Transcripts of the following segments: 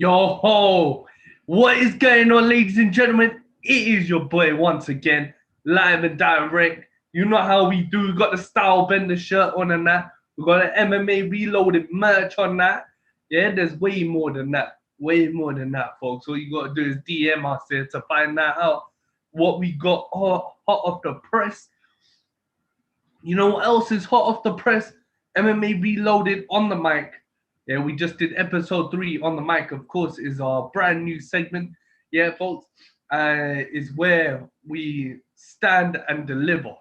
Yo ho! What is going on, ladies and gentlemen? It is your boy once again, live and direct. You know how we do. We got the Style Bender shirt on and that. We got an MMA Reloaded merch on that. Yeah, there's way more than that. Way more than that, folks. All you got to do is DM us here to find that out. What we got hot off the press. You know what else is hot off the press? MMA Reloaded on the mic. Yeah, we just did episode 3 on the mic, of course, is our brand new segment. Yeah, folks, is where we stand and deliver.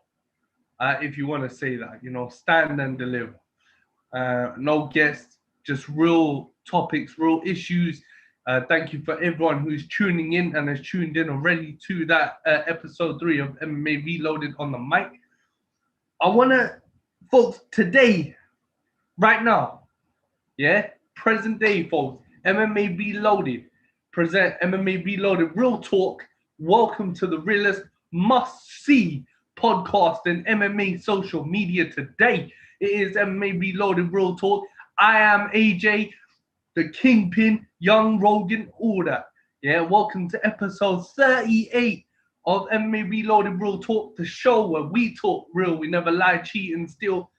If you want to say that, stand and deliver. No guests, just real topics, real issues. Thank you for everyone who's tuning in and has tuned in already to that episode 3 of MMA Reloaded on the mic. I want to, folks, today, right now, yeah, present day, folks, MMA Reloaded, present MMA Reloaded Real Talk. Welcome to the realest must-see podcast in MMA social media today. It is MMA Reloaded Real Talk. I am AJ, the Kingpin, Young Rogan, all that. Yeah, welcome to episode 38 of MMA Reloaded Real Talk, the show where we talk real, we never lie, cheat, and steal.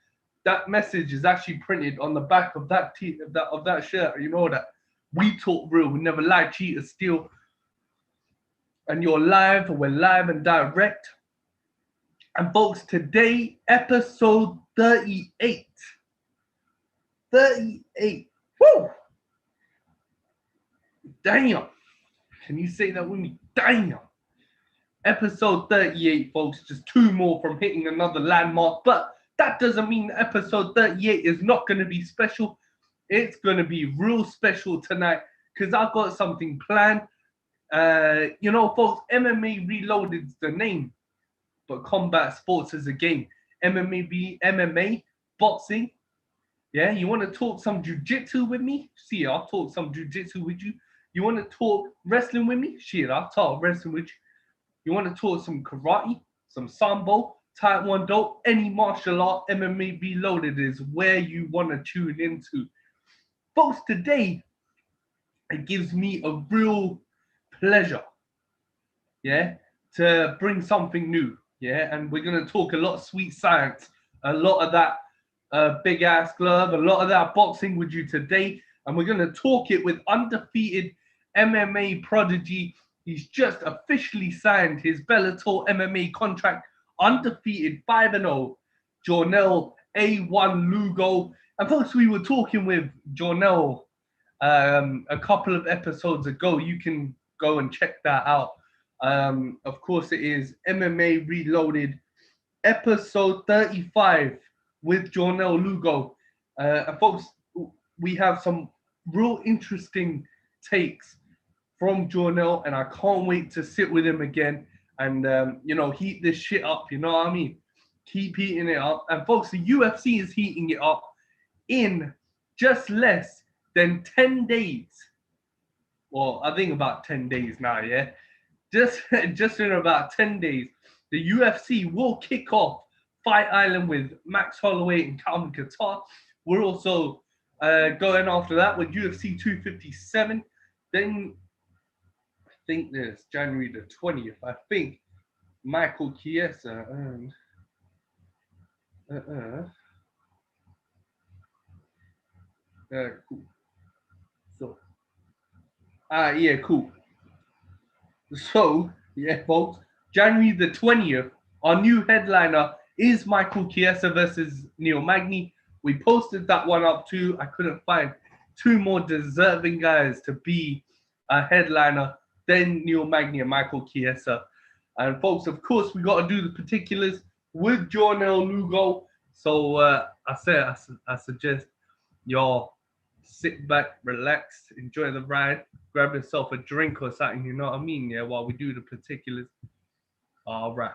That message is actually printed on the back of that shirt. You know that we talk real, we never lie, cheat, or steal. And you're live, we're live and direct. And folks, today, episode 38. 38. Woo! Damn. Can you say that with me? Damn. Episode 38, folks, just 2 more from hitting another landmark. But that doesn't mean that episode 38 is not going to be special. It's going to be real special tonight because I've got something planned. Folks, MMA Reloaded is the name, but combat sports is a game. MMA, boxing. Yeah, you want to talk some jiu-jitsu with me? See, I'll talk some jiu-jitsu with you. You want to talk wrestling with me? Shit, I'll talk wrestling with you. You want to talk some karate, some sambo, taekwondo, any martial art, MMA Reloaded is where you want to tune into. Folks, today, it gives me a real pleasure, yeah, to bring something new, yeah, and we're going to talk a lot of sweet science, a lot of that big ass glove, a lot of that boxing with you today, and we're going to talk it with undefeated MMA prodigy. He's just officially signed his Bellator MMA contract, undefeated 5-0, Jornel A1 Lugo. And folks, we were talking with Jornel a couple of episodes ago. You can go and check that out. Of course, it is MMA Reloaded, episode 35 with Jornel Lugo. And folks, we have some real interesting takes from Jornel, and I can't wait to sit with him again and heat this shit up. You know what I mean? Keep heating it up. And folks, the UFC is heating it up in just less than 10 days. Well, I think about 10 days now, yeah? Just in about 10 days, the UFC will kick off Fight Island with Max Holloway and Calvin Kattar. We're also going after that with UFC 257. Then I think there's January the 20th. I think Michael Chiesa and cool. So yeah, cool. So yeah, folks, January the 20th, our new headliner is Michael Chiesa versus Neil Magny. We posted that one up too. I couldn't find 2 more deserving guys to be a headliner than Neil Magny and Michael Chiesa. And folks, of course, we got to do the particulars with Jornel Lugo. So I suggest y'all sit back, relax, enjoy the ride, grab yourself a drink or something, you know what I mean? Yeah, while we do the particulars. All right.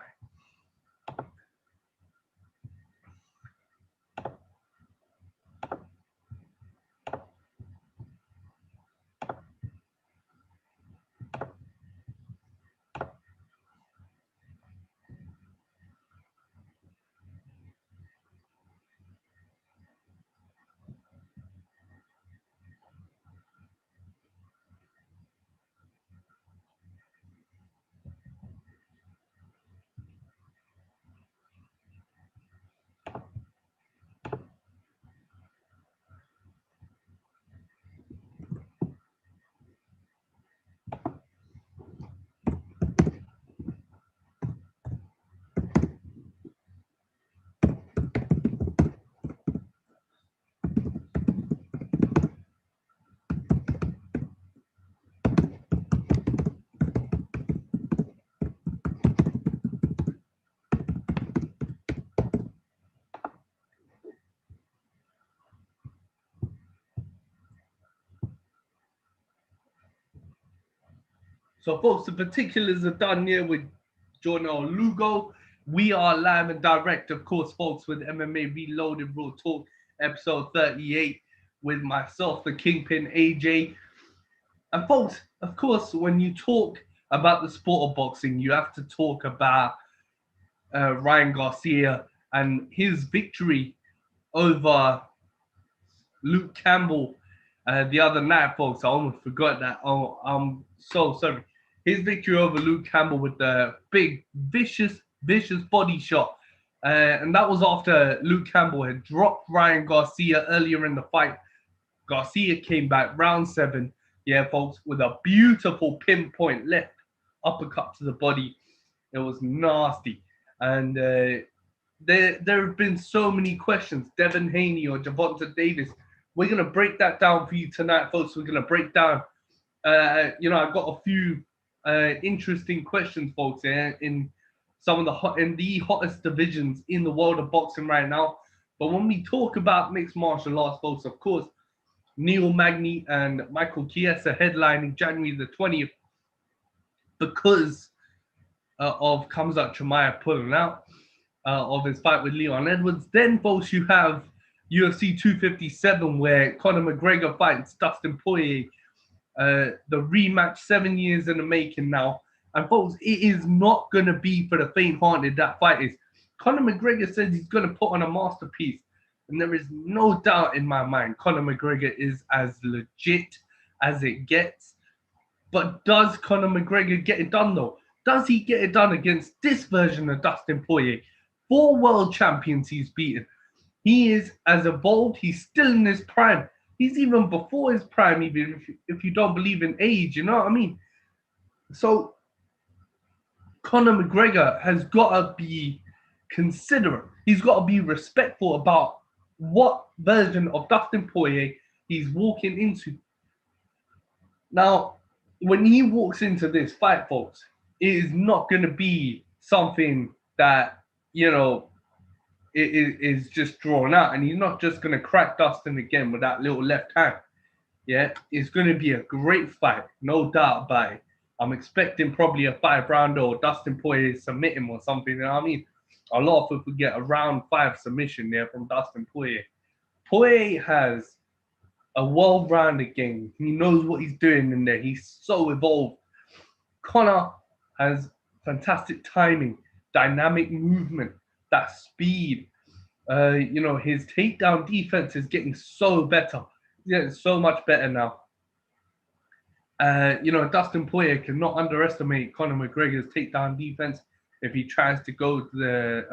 So, folks, the particulars are done here with Jornel Lugo. We are live and direct, of course, folks, with MMA Reloaded Raw Talk, episode 38, with myself, the Kingpin AJ. And, folks, of course, when you talk about the sport of boxing, you have to talk about Ryan Garcia and his victory over Luke Campbell the other night, folks. I almost forgot that. Oh, I'm so sorry. His victory over Luke Campbell with the big, vicious body shot. And that was after Luke Campbell had dropped Ryan Garcia earlier in the fight. Garcia came back round 7, yeah, folks, with a beautiful pinpoint left uppercut to the body. It was nasty. And there have been so many questions. Devin Haney or Gervonta Davis. We're going to break that down for you tonight, folks. We're going to break down, I've got a few interesting questions, folks, in some of the hottest divisions in the world of boxing right now. But when we talk about mixed martial arts, folks, of course, Neil Magny and Michael Chiesa headlining January the 20th because of Khamzat Chimaev pulling out of his fight with Leon Edwards. Then, folks, you have UFC 257, where Conor McGregor fights Dustin Poirier. The rematch, 7 years in the making now. And, folks, it is not going to be for the faint-hearted, that fight is. Conor McGregor says he's going to put on a masterpiece. And there is no doubt in my mind Conor McGregor is as legit as it gets. But does Conor McGregor get it done, though? Does he get it done against this version of Dustin Poirier? 4 world champions he's beaten. He is as evolved. He's still in his prime. He's even before his prime, even if you don't believe in age, you know what I mean? So Conor McGregor has got to be considerate. He's got to be respectful about what version of Dustin Poirier he's walking into. Now, when he walks into this fight, folks, it is not going to be something that, it is just drawn out. And he's not just going to crack Dustin again with that little left hand. Yeah, it's going to be a great fight, no doubt about it. I'm expecting probably a 5-rounder or Dustin Poirier submit him or something. You know what I mean? A lot of people get a round 5 submission there from Dustin Poirier. Poirier has a well-rounded game. He knows what he's doing in there. He's so evolved. Conor has fantastic timing, dynamic movement, that speed. His takedown defense is getting so better. He's getting so much better now. Dustin Poirier cannot underestimate Conor McGregor's takedown defense if he tries to go that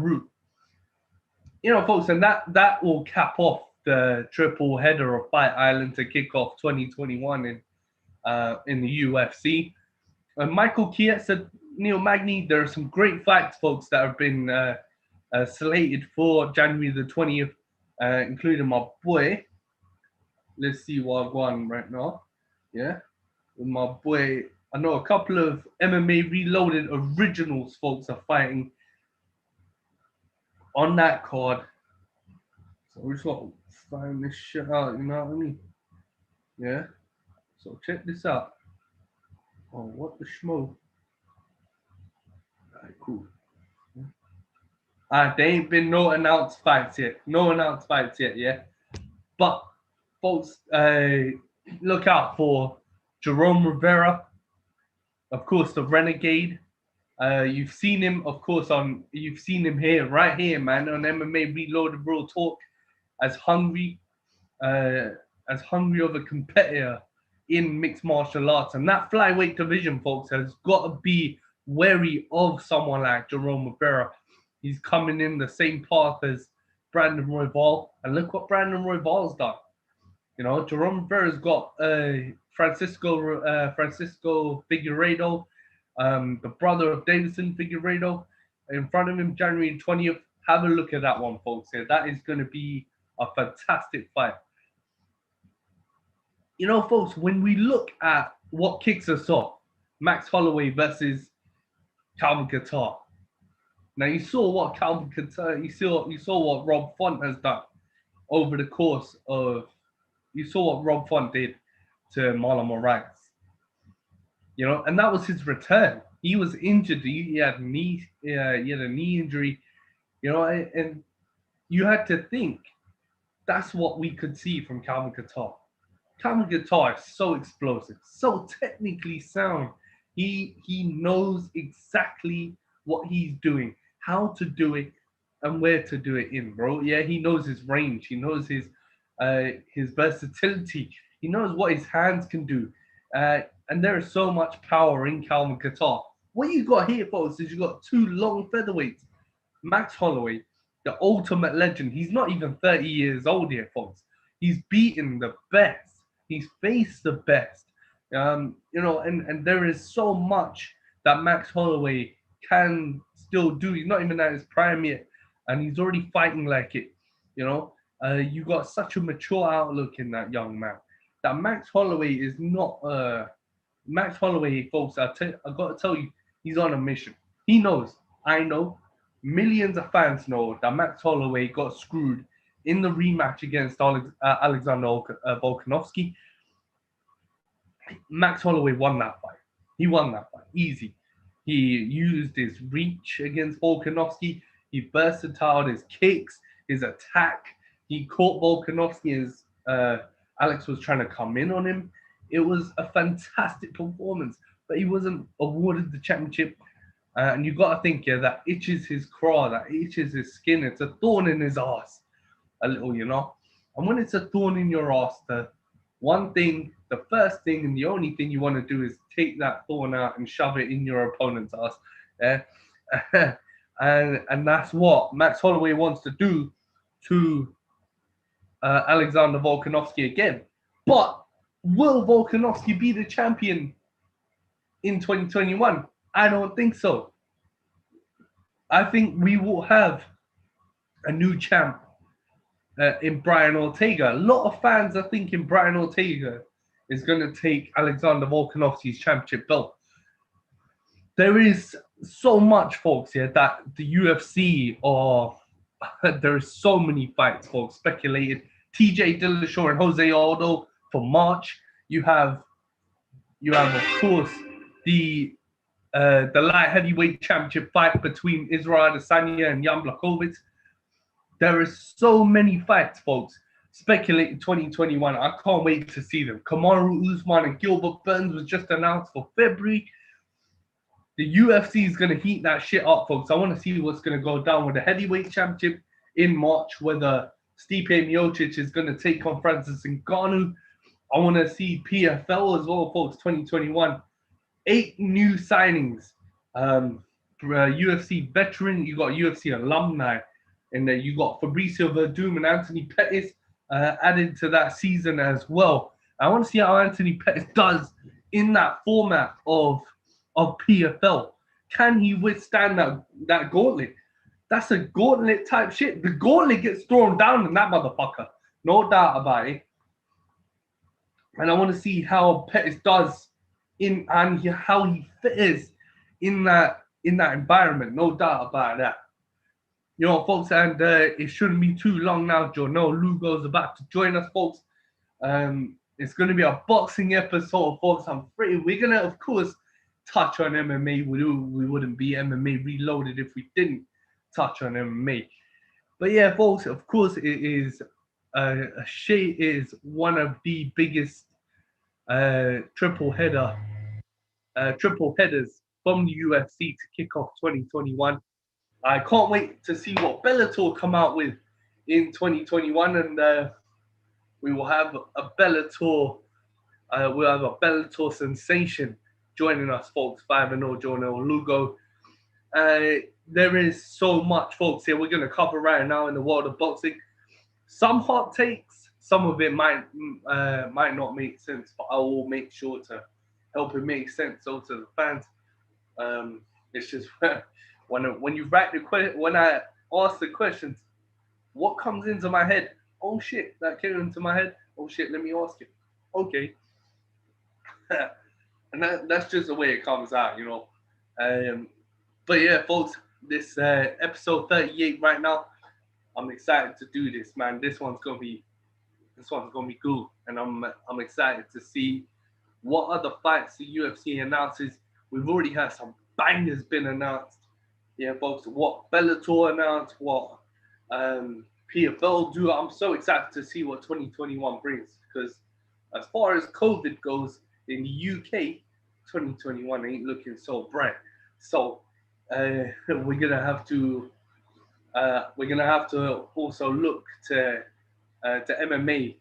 route. Folks, and that will cap off the triple header of Fight Island to kick off 2021 in the UFC. Michael Chiesa, Neil Magny, there are some great fights, folks, that have been slated for January the 20th, including my boy. Let's see what I've won right now. Yeah, with my boy. I know a couple of MMA Reloaded originals, folks, are fighting on that card. So we just got to find this shit out, you know what I mean? Yeah. So check this out. Oh, what the schmo? Alright, cool. There ain't been no announced fights yet. Yeah. But, folks, look out for Jerome Rivera, of course, the Renegade. You've seen him, of course, right here, man, on MMA Reloaded Raw Talk, as hungry of a competitor in mixed martial arts. And that flyweight division, folks, has got to be wary of someone like Jerome Rivera. He's coming in the same path as Brandon Royval. And look what Brandon Royval's done. Jerome Rivera's got Francisco Figueiredo, the brother of Davison Figueiredo, in front of him January 20th. Have a look at that one, folks. Here, that is going to be a fantastic fight. Folks, when we look at what kicks us off, Max Holloway versus Calvin Kattar. Now, you saw what Calvin Kattar, you saw what Rob Font has done over the course of, you saw what Rob Font did to Marlon Moraes. And that was his return. He was injured. He had he had a knee injury, and you had to think that's what we could see from Calvin Guitar. Calvin Guitar is so explosive, so technically sound. He knows exactly what he's doing, how to do it, and where to do it in, bro. Yeah, he knows his range. He knows his versatility. He knows what his hands can do. And there is so much power in Calvin Guitar. What you got here, folks, is you got two long featherweights. Max Holloway, the ultimate legend. He's not even 30 years old yet, folks. He's beaten the best. He's faced the best. And there is so much that Max Holloway can still do. He's not even at his prime yet, and he's already fighting like it. You got such a mature outlook in that young man. That Max Holloway is not. Max Holloway, folks. I got to tell you, he's on a mission. He knows. I know. Millions of fans know that Max Holloway got screwed in the rematch against Alexander Volkanovski. Max Holloway won that fight. He won that fight easy. He used his reach against Volkanovski. He versatile his kicks, his attack. He caught Volkanovski as Alex was trying to come in on him. It was a fantastic performance, but he wasn't awarded the championship. And you got to think, yeah, that itches his craw, that itches his skin. It's a thorn in his ass, a little. And when it's a thorn in your ass, the first thing and the only thing you want to do is take that thorn out and shove it in your opponent's ass. Yeah? and that's what Max Holloway wants to do to Alexander Volkanovski again. But will Volkanovski be the champion in 2021? I don't think so. I think we will have a new champ in Brian Ortega. A lot of fans are thinking Brian Ortega is going to take Alexander Volkanovski's championship belt. There is so much, folks, here that the UFC or there is so many fights, folks, speculated. TJ Dillashaw and Jose Aldo for March. You have of course, the light heavyweight championship fight between Israel Adesanya and Jan Blachowicz. There is so many fights, folks, speculated 2021. I can't wait to see them. Kamaru Usman and Gilbert Burns was just announced for February. The UFC is going to heat that shit up, folks. I want to see what's going to go down with the heavyweight championship in March, whether Stipe Miocic is going to take on Francis Ngannou. I want to see PFL as well, folks, 2021. 8 new signings. UFC veteran, you got UFC alumni, and then you got Fabricio Verdum and Anthony Pettis added to that season as well. I want to see how Anthony Pettis does in that format of PFL. Can he withstand that gauntlet? That's a gauntlet type shit. The gauntlet gets thrown down in that motherfucker. No doubt about it. And I want to see how Pettis does and how he fits in that environment. No doubt about that. Folks, and it shouldn't be too long now. Jornel Lugo is about to join us, folks. It's going to be a boxing episode, folks. We're going to, of course, touch on MMA. We wouldn't be MMA Reloaded if we didn't touch on MMA. But yeah, folks, of course, it is one of the biggest triple headers from the UFC to kick off 2021. I can't wait to see what Bellator come out with in 2021, and we will have a Bellator. We'll have a Bellator sensation joining us, folks. 5-0 Jornel Lugo. There is so much, folks, here we're going to cover right now in the world of boxing. Some hot takes, some of it might not make sense, but I will make sure to help it make sense so to the fans. It's just when you write when I ask the questions, what comes into my head? Oh shit, that came into my head. Oh shit, let me ask you. Okay. And that's just the way it comes out, But yeah, folks, this episode 38 right now. I'm excited to do this, man. This one's gonna be good, and I'm excited to see what other fights the UFC announces. We've already had some bangers been announced. Yeah, folks, what Bellator announced, what PFL do. I'm so excited to see what 2021 brings because as far as COVID goes in the UK, 2021 ain't looking so bright. So we're gonna have to also look to MMA,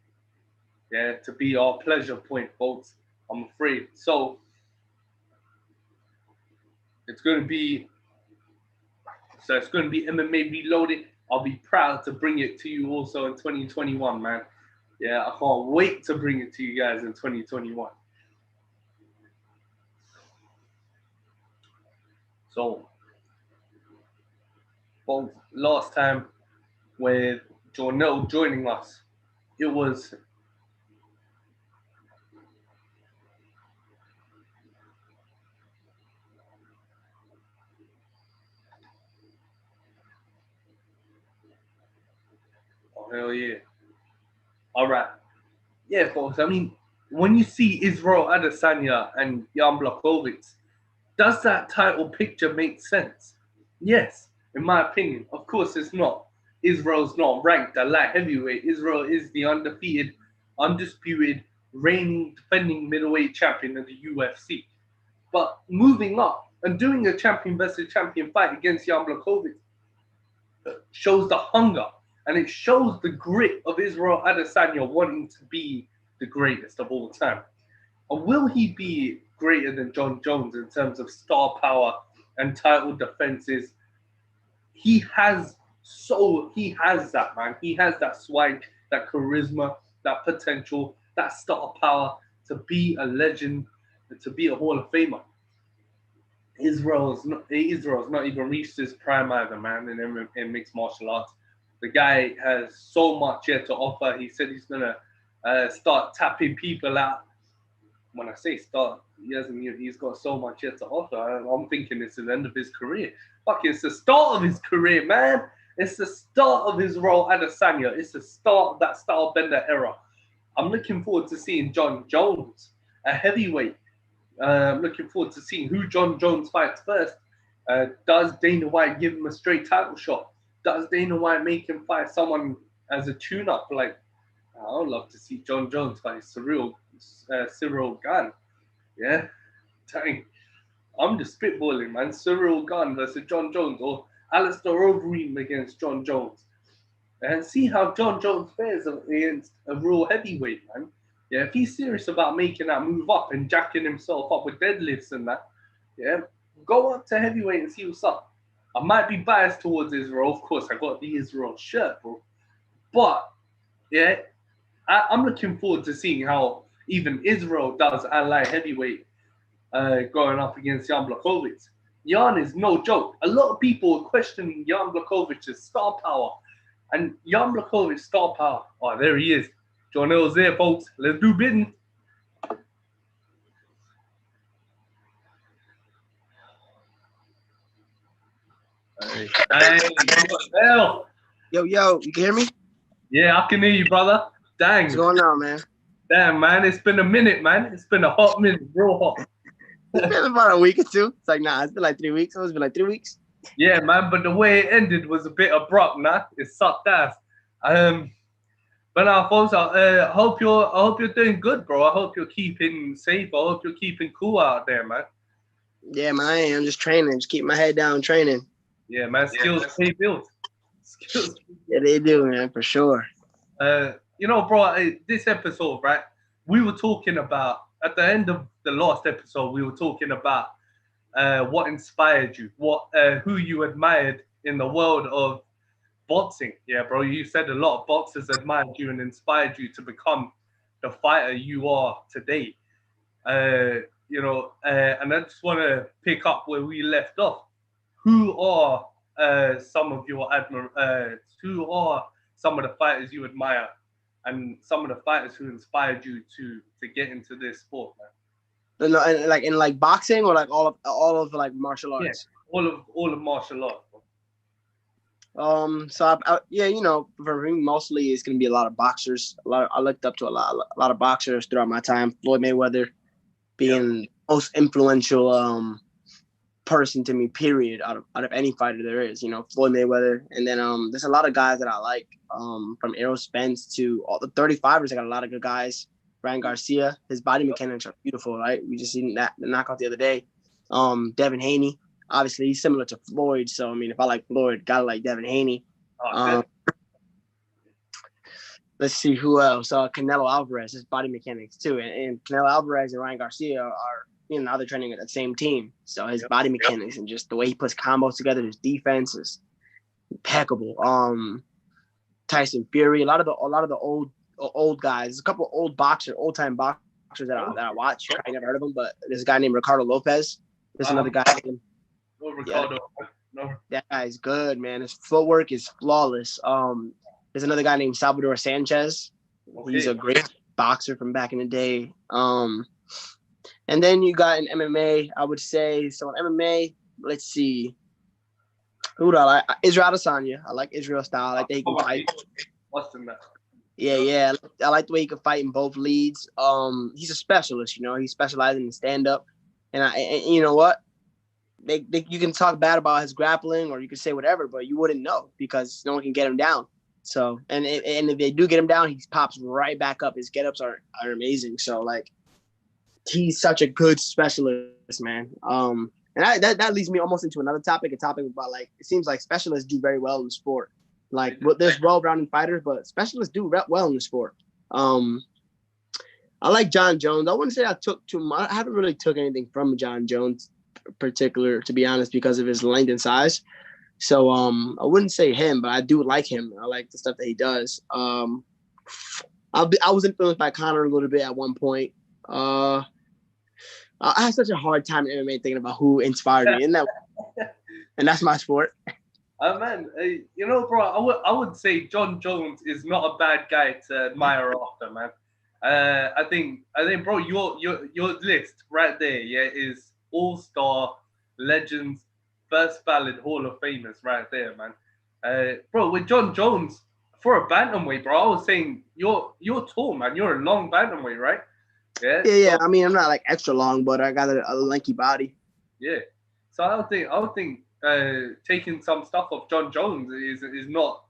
yeah, to be our pleasure point, folks. I'm afraid. So it's gonna be it's gonna be MMA Reloaded. I'll be proud to bring it to you also in 2021, man. Yeah, I can't wait to bring it to you guys in 2021. So, folks, last time with Jornel joining us, it was oh hell yeah. All right. Yeah, folks. I mean, when you see Israel Adesanya and Jan Blachowicz, does that title picture make sense? Yes, in my opinion. Of course, it's not. Israel's not ranked at light heavyweight. Israel is the undefeated, undisputed, reigning, defending middleweight champion of the UFC. But moving up and doing a champion versus champion fight against Jan Blachowicz shows the hunger and it shows the grit of Israel Adesanya wanting to be the greatest of all time. And will he be greater than John Jones in terms of star power and title defenses? He has that, man. He has that swag, that charisma, that potential, that star power to be a legend, to be a Hall of Famer. Israel's not even reached his prime either, man, in mixed martial arts. The guy has so much yet to offer. He said he's gonna start tapping people out. When I say start, he's got so much yet to offer. I'm thinking it's the end of his career. Fuck, it's the start of his career, man. It's the start of his role Adesanya. It's the start of that style bender era. I'm looking forward to seeing John Jones, a heavyweight. I'm looking forward to seeing who John Jones fights first. Does Dana White give him a straight title shot? Does Dana White make him fight someone as a tune-up? Like, I would love to see John Jones fight Cyril Gane. Yeah, dang. I'm just spitballing, man. Cyril Gane versus John Jones or Alistair Overeem against John Jones. And see how John Jones fares against a real heavyweight, man. Yeah, if he's serious about making that move up and jacking himself up with deadlifts and that, yeah, go up to heavyweight and see what's up. I might be biased towards Israel, of course. I got the Israel shirt, bro. But yeah, I'm looking forward to seeing how even Israel does at light heavyweight going up against Jan Blachowicz. Jan is no joke. A lot of people are questioning Jan Blachowicz's star power. And Jan Blachowicz's star power, oh, there he is. Jornel's there, folks. Let's do business. Hey, hell. Yo, you can hear me? Yeah, I can hear you, brother. Dang. What's going on, man? Damn, man. It's been a minute, man. It's been a hot minute, real hot. It's been about a week or two. It's like, nah, it's been like 3 weeks. It's been like 3 weeks. Yeah, man, but the way it ended was a bit abrupt, nah. It sucked ass. But now, folks, I hope you're doing good, bro. I hope you're keeping safe. I hope you're keeping cool out there, man. Yeah, man, I am just training. Just keep my head down training. Yeah, man. Skills pay bills. Skills. Yeah, they do, man, for sure. You know, bro, this episode, right? We were talking about at the end of the last episode. We were talking about what inspired you, who you admired in the world of boxing. Yeah, bro. You said a lot of boxers admired you and inspired you to become the fighter you are today. You know, and I just want to pick up where we left off. Who are some of your who are some of the fighters you admire, and some of the fighters who inspired you to get into this sport, man? And like boxing or like all of like martial arts. Yeah, all of martial arts. So yeah, you know, for me mostly it's gonna be a lot of boxers. I looked up to a lot of boxers throughout my time. Floyd Mayweather, being most influential person to me, period, out of any fighter there is. Floyd Mayweather, and then there's a lot of guys that I like, from Errol Spence to all the 35ers. I got a lot of good guys. Ryan Garcia, his body mechanics are beautiful, right? We just seen that the knockout the other day. Devin Haney, obviously he's similar to Floyd, so I mean, if I like Floyd, gotta like Devin Haney. Let's see who else. Canelo Alvarez, his body mechanics too, and Canelo Alvarez and Ryan Garcia are now they're training at the same team, so his body mechanics and just the way he puts combos together, his defense is impeccable. Tyson Fury, a lot of the old guys, a couple of old time boxers that I watch. I never heard of them, but there's a guy named Ricardo Lopez. There's another guy named Ricardo. That guy's good, man. His footwork is flawless. There's another guy named Salvador Sanchez. He's a great boxer from back in the day. And then you got in MMA, I would say. So in MMA, let's see. Who do I like? Israel Adesanya. I like Israel style. I like that he can fight. Yeah. I like the way he can fight in both leads. He's a specialist, He specializes in stand-up. And you know what? You can talk bad about his grappling, or you can say whatever, but you wouldn't know because no one can get him down. So, and if they do get him down, he pops right back up. His get-ups are amazing. So, like, he's such a good specialist, man. And that leads me almost into another topic, a topic about, like, it seems like specialists do very well in the sport. Like, there's well-rounded fighters, but specialists do well in the sport. I like John Jones. I wouldn't say I took too much. I haven't really took anything from John Jones in particular, to be honest, because of his length and size. So I wouldn't say him, but I do like him. I like the stuff that he does. I was influenced by Conor a little bit at one point. I had such a hard time in MMA thinking about who inspired me, and that's my sport. Man, bro, I would say John Jones is not a bad guy to admire after, man. I think, bro, your list right there, is all-star legends, first ballot Hall of Famers right there, man. Bro, with John Jones, for a bantamweight, bro, I was saying you're tall, man. You're a long bantamweight, right? Yeah. Yeah. I mean, I'm not like extra long, but I got a lanky body. Yeah. So I would think taking some stuff off John Jones is not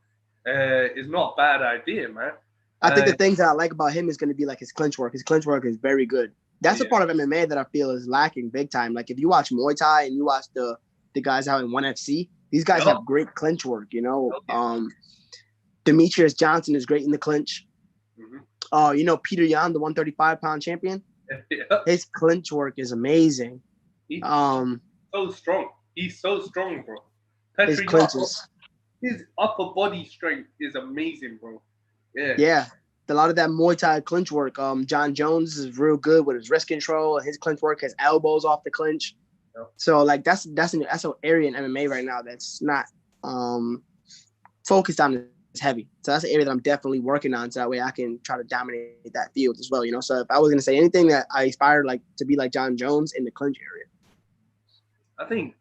a bad idea, man. I think the things that I like about him is going to be like his clinch work. His clinch work is very good. That's a part of MMA that I feel is lacking big time. Like if you watch Muay Thai and you watch the guys out in 1FC, these guys have great clinch work, Demetrius Johnson is great in the clinch. Mm-hmm. Peter Yan, the 135-pound champion, his clinch work is amazing. He's so strong. He's so strong, bro. His clinches. His upper body strength is amazing, bro. Yeah. A lot of that Muay Thai clinch work. John Jones is real good with his wrist control. His clinch work, his elbows off the clinch. Yep. So like that's an area in MMA right now that's not focused on as heavy. So that's an area that I'm definitely working on. So that way I can try to dominate that field as well. So if I was gonna say anything that I aspire like to be like John Jones in the clinch area. I think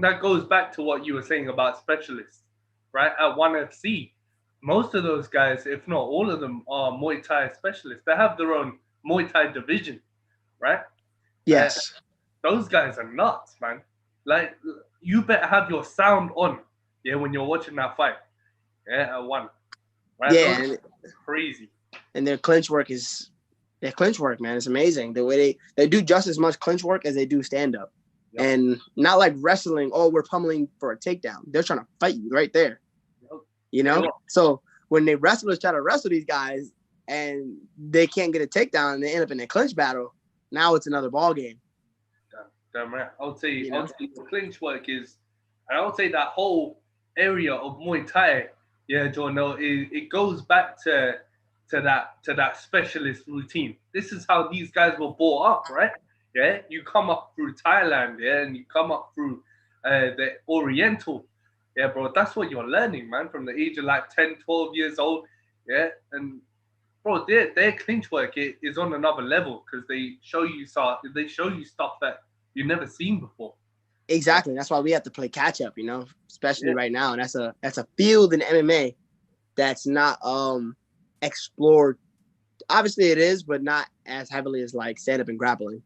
that goes back to what you were saying about specialists, right? At 1FC. Most of those guys, if not all of them, are Muay Thai specialists. They have their own Muay Thai division, right? Yes. Those guys are nuts, man. Like, you better have your sound on, when you're watching that fight. At one. Right? Yeah. It's crazy. And their clinch work, man. It's amazing. The way they do just as much clinch work as they do stand-up. Yep. And not like wrestling, we're pummeling for a takedown. They're trying to fight you right there. So when the wrestlers try to wrestle these guys and they can't get a takedown and they end up in a clinch battle, now it's another ball game. Damn right. I would say the clinch work is, and I would say that whole area of Muay Thai, Jornel, it goes back to that specialist routine. This is how these guys were brought up, right? Yeah, you come up through Thailand, and you come up through the Oriental. Yeah, bro, that's what you're learning, man, from the age of like 10, 12 years old. Yeah, and bro, their clinch work is on another level because they show you stuff that you've never seen before. Exactly. That's why we have to play catch up, especially right now. And that's a field in MMA that's not explored obviously it is, but not as heavily as like stand up and grappling.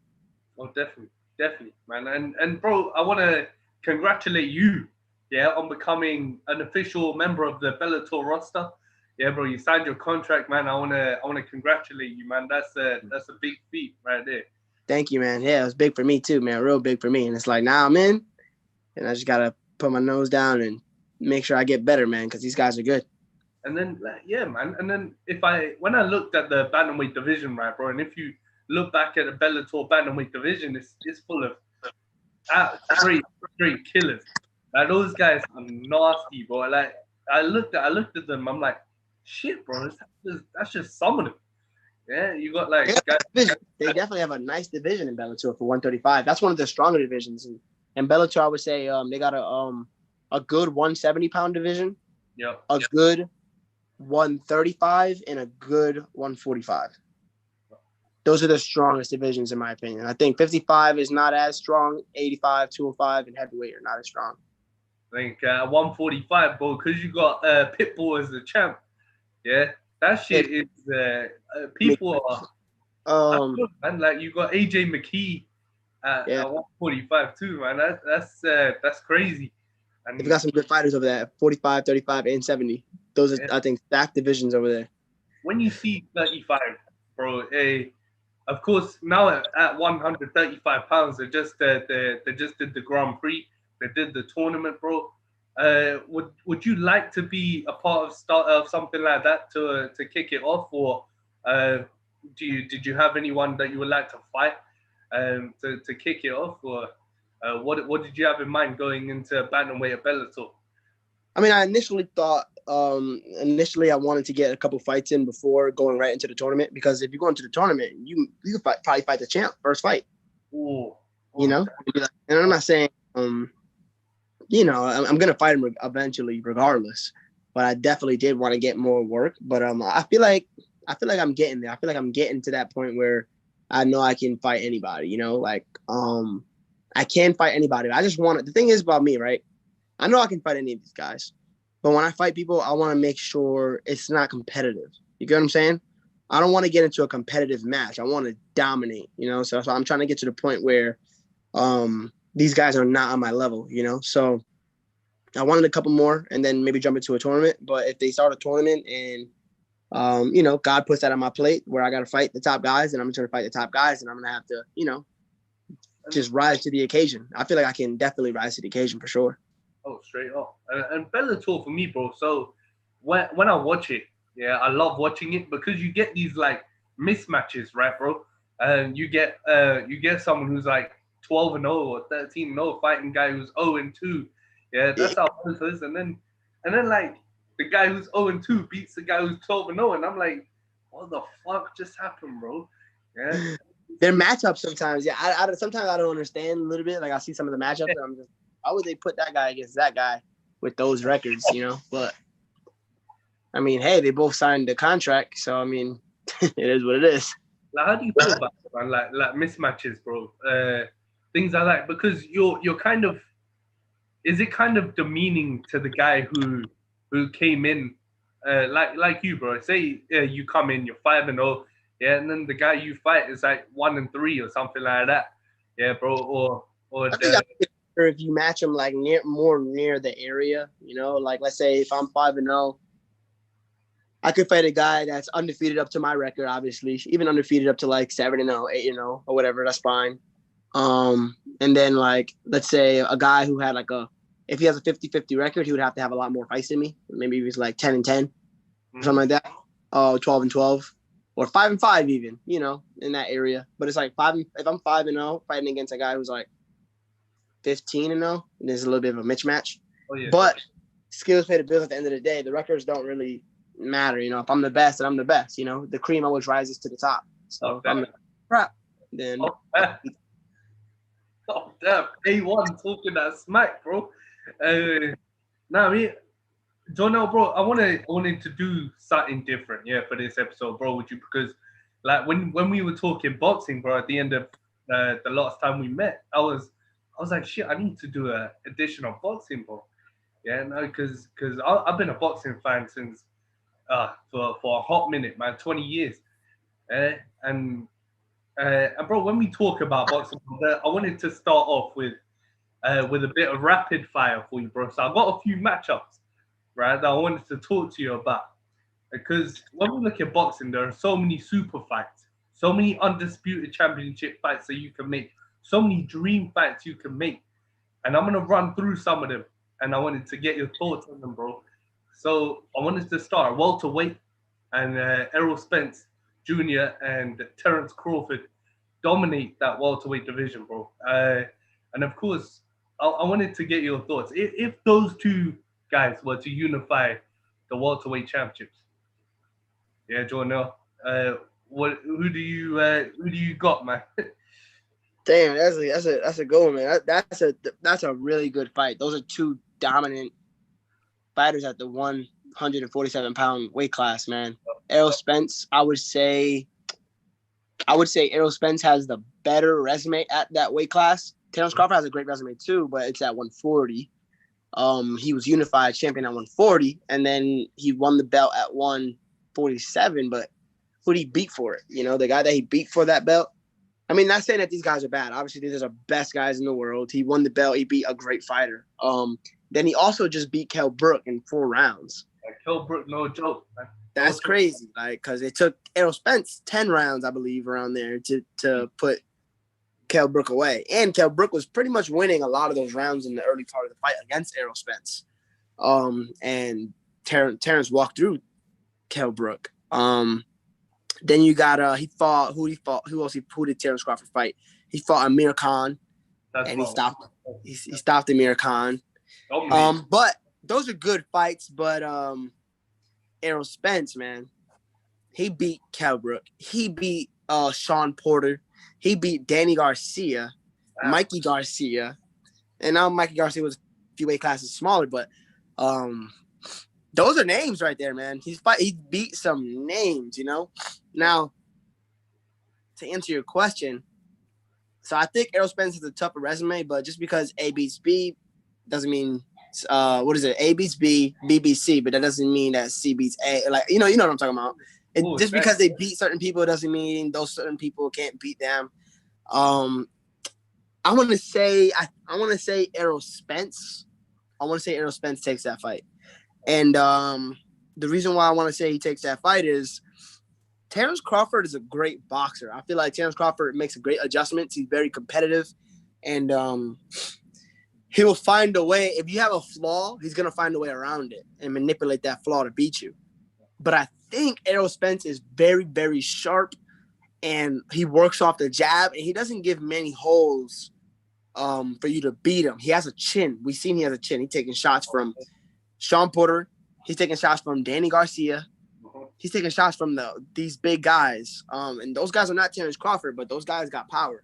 Oh, definitely, man. And bro, I want to congratulate you, yeah, on becoming an official member of the Bellator roster. Yeah, bro, you signed your contract, man. I wanna congratulate you, man. That's a big feat right there. Thank you, man. Yeah, it was big for me too, man. Real big for me. And it's like now I'm in, and I just gotta put my nose down and make sure I get better, man, because these guys are good. And then like, yeah, man. And then when I looked at the bantamweight division, right, bro, and if you look back at the Bellator bantamweight division, it's full of straight killers. Like those guys are nasty, bro. Like I looked at them. I'm like, shit, bro. That's just some of them. Yeah, you got like guys. They definitely have a nice division in Bellator for 135. That's one of the stronger divisions. And Bellator, I would say, they got a good 170-pound division, a good 135, and a good 145. Those are the strongest divisions, in my opinion. I think 55 is not as strong. 85, 205, and heavyweight are not as strong. I think 145, bro, because you got Pitbull as the champ. Yeah, that shit is people are. Man, like you got AJ McKee at 145 too, man. That's crazy. And they've got some good fighters over there, 45, 35, and 70. Those are, I think, stacked divisions over there. When you see 35, bro, of course, now at 135 pounds, they just did the Grand Prix. They did the tournament, bro. Would you like to be a part of something like that to kick it off, or did you have anyone that you would like to fight to kick it off, or what did you have in mind going into bantamweight at Bellator? I mean, I initially thought I wanted to get a couple fights in before going right into the tournament, because if you go into the tournament, you could probably fight the champ first fight. Ooh. You know, and I'm not saying you know, I'm gonna fight him eventually, regardless. But I definitely did want to get more work. But I feel like I'm getting there. I feel like I'm getting to that point where I know I can fight anybody. You know, like I can fight anybody. I just want it. The thing is about me, right? I know I can fight any of these guys, but when I fight people, I want to make sure it's not competitive. You get what I'm saying? I don't want to get into a competitive match. I want to dominate. You know, so I'm trying to get to the point where these guys are not on my level, you know? So I wanted a couple more and then maybe jump into a tournament. But if they start a tournament and, you know, God puts that on my plate where I got to fight the top guys, and I'm going to fight the top guys, and I'm going to have to, you know, just rise to the occasion. I feel like I can definitely rise to the occasion for sure. Oh, straight up. And Bellator for me, bro. So when I watch it, yeah, I love watching it because you get these like mismatches, right, bro? And you get someone who's like 12-0 or 13-0 fighting guy who's 0-2. Yeah, that's how it is. And then like the guy who's 0-2 beats the guy who's 12-0, and I'm like, what the fuck just happened, bro? Yeah. Their matchups sometimes, yeah. I sometimes I don't understand a little bit. Like I see some of the matchups, and I'm just, why would they put that guy against that guy with those records, you know? But I mean, hey, they both signed the contract, so I mean, it is what it is. Like, how do you feel about it, man? Like mismatches, bro? Things like that, because you're kind of, is it kind of demeaning to the guy who came in, like you, bro? Say you come in, you're 5-0, yeah, and then the guy you fight is like 1-3 or something like that, yeah, bro, or I think if you match them like more near the area, you know, like let's say if I'm 5-0, I could fight a guy that's undefeated up to my record, obviously, even undefeated up to like 7-0, 8-0, or whatever. That's fine. And then like, let's say a guy who had like if he has a 50-50 record, he would have to have a lot more fights than me. Maybe if he's like 10-10 or something like that. 12-12 or 5-5 even, you know, in that area. But it's like if I'm 5-0 fighting against a guy who's like 15-0, there's a little bit of a mismatch. Oh, yeah. But skills pay the bills at the end of the day. The records don't really matter, you know. If I'm the best, then I'm the best, you know. The cream always rises to the top. So if I'm the crap, then damn. A1 talking that smack, bro. I mean, Jornel, bro, I wanted to do something different, yeah, for this episode, bro, with you, because like when we were talking boxing, bro, at the end of the last time we met, I was like, shit, I need to do a additional boxing, bro. Yeah, no, because I've been a boxing fan since for a hot minute, man, 20 years. Uh, and and bro, when we talk about boxing, I wanted to start off with a bit of rapid fire for you, bro. So I've got a few matchups, right, that I wanted to talk to you about. Because when we look at boxing, there are so many super fights, so many undisputed championship fights that you can make, so many dream fights you can make. And I'm gonna run through some of them, and I wanted to get your thoughts on them, bro. So I wanted to start welterweight, and Errol Spence Jr. and Terence Crawford dominate that welterweight division, bro. And of course, I wanted to get your thoughts. If those two guys were to unify the welterweight championships, yeah, Jornel, what who do you got, man? Damn, that's a good one, man. That's a really good fight. Those are two dominant fighters at the 147-pound weight class, man. Errol Spence, I would say Errol Spence has the better resume at that weight class. Terence Crawford has a great resume too, but it's at 140. He was unified champion at 140, and then he won the belt at 147. But who did he beat for it? You know, the guy that he beat for that belt. I mean, not saying that these guys are bad. Obviously, these are best guys in the world. He won the belt. He beat a great fighter. Then he also just beat Kell Brook in 4 rounds. Kell Brook, no joke, man. That's crazy, like, because it took Errol Spence 10 rounds, I believe, around there to put Kell Brook away. And Kell Brook was pretty much winning a lot of those rounds in the early part of the fight against Errol Spence. And Terence walked through Kell Brook. Then you got who did Terence Crawford fight? He fought Amir Khan, and he stopped Amir Khan. But those are good fights. But Errol Spence, man, he beat Kell Brook. He beat Sean Porter. He beat Danny Garcia, Mikey Garcia, and now Mikey Garcia was a few weight classes smaller, but those are names right there, man. He beat some names, you know. Now, to answer your question, so I think Errol Spence has a tougher resume, but just because A beats B doesn't mean A beats B, B beats C, but that doesn't mean that C beats A. Like, you know what I'm talking about. Just because they beat certain people doesn't mean those certain people can't beat them. I want to say Errol Spence. I want to say Errol Spence takes that fight. And the reason why I want to say he takes that fight is Terence Crawford is a great boxer. I feel like Terence Crawford makes a great adjustments. He's very competitive, and he will find a way. If you have a flaw, he's going to find a way around it and manipulate that flaw to beat you. But I think Errol Spence is very, very sharp, and he works off the jab, and he doesn't give many holes for you to beat him. He has a chin. We've seen he has a chin. He's taking shots from Sean Porter. He's taking shots from Danny Garcia. He's taking shots from these big guys. And those guys are not Terence Crawford, but those guys got power.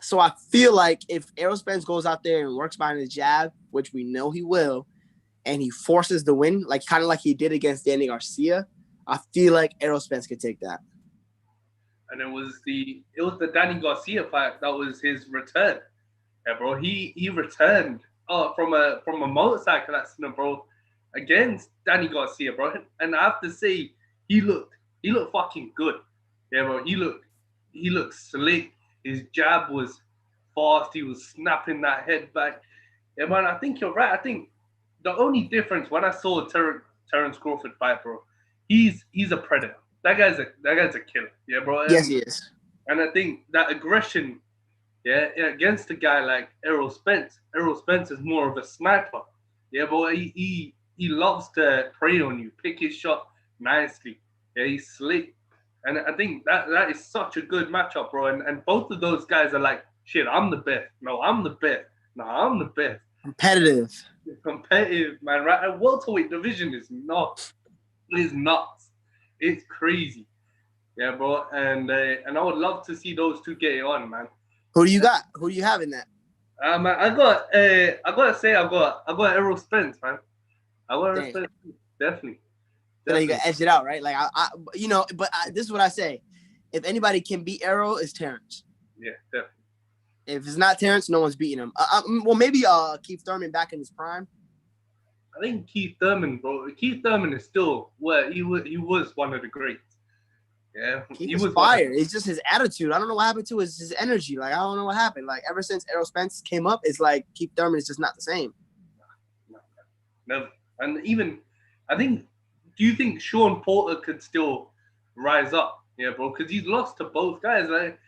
So I feel like if Errol Spence goes out there and works behind his jab, which we know he will, and he forces the win, like kind of like he did against Danny Garcia, I feel like Errol Spence could take that. And it was the Danny Garcia fight that was his return. Yeah, bro. He returned from a motorcycle accident, bro, against Danny Garcia, bro. And I have to say, he looked fucking good. Yeah, bro. He looked slick. His jab was fast. He was snapping that head back. Yeah, man. I think you're right. I think the only difference when I saw Terence Crawford fight, bro, he's a predator. That guy's a killer. Yeah, bro. Yes, he is. And I think that aggression, yeah, against a guy like Errol Spence is more of a sniper. Yeah, but he loves to prey on you, pick his shot nicely. Yeah, he's slick. And I think that is such a good matchup, bro. And both of those guys are like, shit, I'm the best. No, I'm the best. No, I'm the best. Competitive, man. Right? A welterweight division is nuts. It's crazy. Yeah, bro. And I would love to see those two get it on, man. Who do you got? Who do you have in that? I gotta say I got Errol Spence, man. I got Errol Spence, definitely. So you gotta edge it out, right? Like this is what I say: if anybody can beat Errol, it's Terence. Yeah, definitely. If it's not Terence, no one's beating him. Well, maybe Keith Thurman back in his prime. I think Keith Thurman, bro. Keith Thurman is still he was one of the greats. Yeah, He was fire. It's just his attitude. I don't know what happened to his energy. Like, I don't know what happened. Like, ever since Errol Spence came up, it's like Keith Thurman is just not the same. No, and even I think. Do you think Sean Porter could still rise up? Yeah, bro, because he's lost to both guys. Like,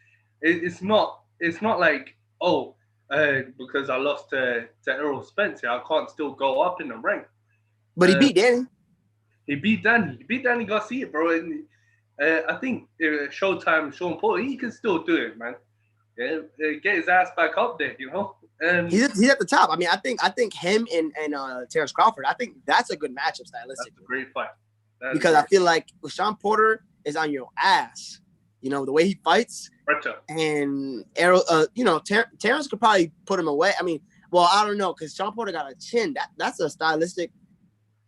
it's not. It's not like because I lost to Errol Spence, I can't still go up in the rank. But he beat Danny. He beat Danny. He beat Danny Garcia, bro. And I think Showtime, Sean Porter, he can still do it, man. Yeah, get his ass back up there, you know. He's at the top. I mean, I think him and Terrence Crawford. I think that's a good matchup stylistically. That's a great fight. Because I feel like Sean Porter is on your ass. You know the way he fights. And Errol, Terrence could probably put him away. I mean, well, I don't know because Sean Porter got a chin. That's a stylistic.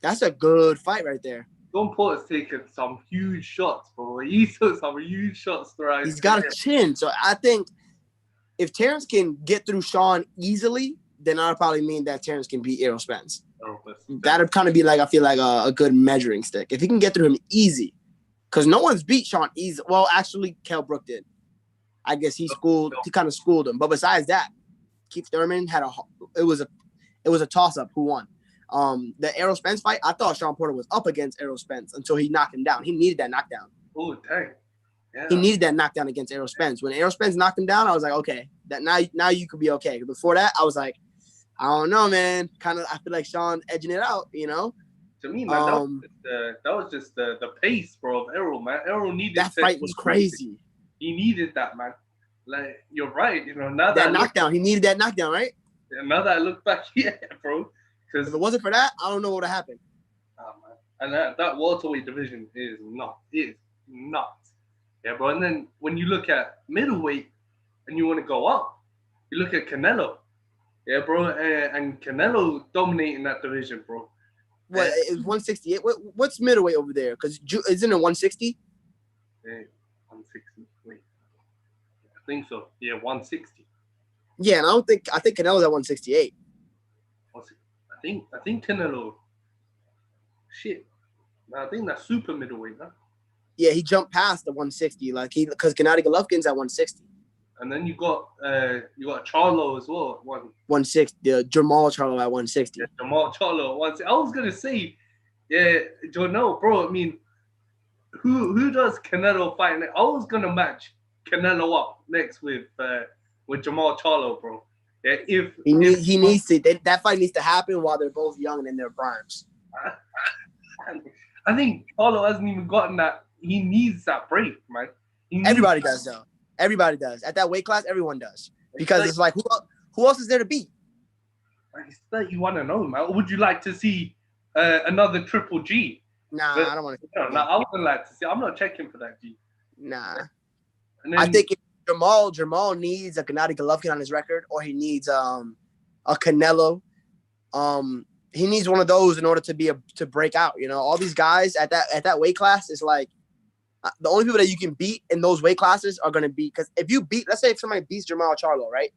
That's a good fight right there. Sean Porter's taken some huge shots, bro. He took some huge shots throughout. He's got a chin, so I think if Terrence can get through Sean easily, then that'll probably mean that Terrence can beat Errol Spence. That'd kind of be like, I feel like a good measuring stick. If he can get through him easy, because no one's beat Sean easy. Well, actually, Kell Brook did. I guess he kind of schooled him. But besides that, Keith Thurman it was a toss-up who won. The Errol Spence fight, I thought Sean Porter was up against Errol Spence until he knocked him down. He needed that knockdown. Oh, dang. Yeah. He needed that knockdown against Errol Spence. When Errol Spence knocked him down, I was like, okay, that now you could be okay. Before that, I was like, I don't know, man. Kind of, I feel like Sean edging it out, you know. To me, man, that was just the pace, bro, of Errol, man. Errol needed that fight was crazy. He needed that, man. Like, you're right, you know. Now that knockdown, he needed that knockdown, right? Yeah, now that I look back, yeah, bro. Because if it wasn't for that, I don't know what would have happened. Oh, man. And that welterweight division is nuts. Yeah, bro. And then when you look at middleweight and you want to go up, you look at Canelo. Yeah, bro. And Canelo dominating that division, bro. What, it was 168? What's middleweight over there? Because isn't it 160? Yeah, 160. Wait. I think so. Yeah, 160. Yeah, and I think Canelo's at 168. I think Canelo. Shit. I think that's super middleweight, huh? Yeah, he jumped past the 160, because Gennady Golovkin's at 160. And then you got Charlo as well at 160. Jamal Charlo at 160. Yeah, Jamal Charlo at 160. I was gonna say, yeah, Jornel, bro. I mean, who does Canelo fight? I was gonna match Canelo up next with Jamal Charlo, bro. Yeah, if he needs to, that fight needs to happen while they're both young and in their primes. I think Charlo hasn't even gotten that. He needs that break, man. Everybody does, though. Everybody does. At that weight class, everyone does. Because it's like who else is there to beat? It's 31-0, man. Would you like to see another Triple G? Nah, I don't want to. No, I wouldn't like to see. I'm not checking for that G. Nah. Then, I think if Jamal needs a Gennady Golovkin on his record, or he needs a Canelo. He needs one of those in order to break out. You know, all these guys at that weight class is like the only people that you can beat in those weight classes are going to be, because if you let's say if somebody beats Jamal Charlo, right?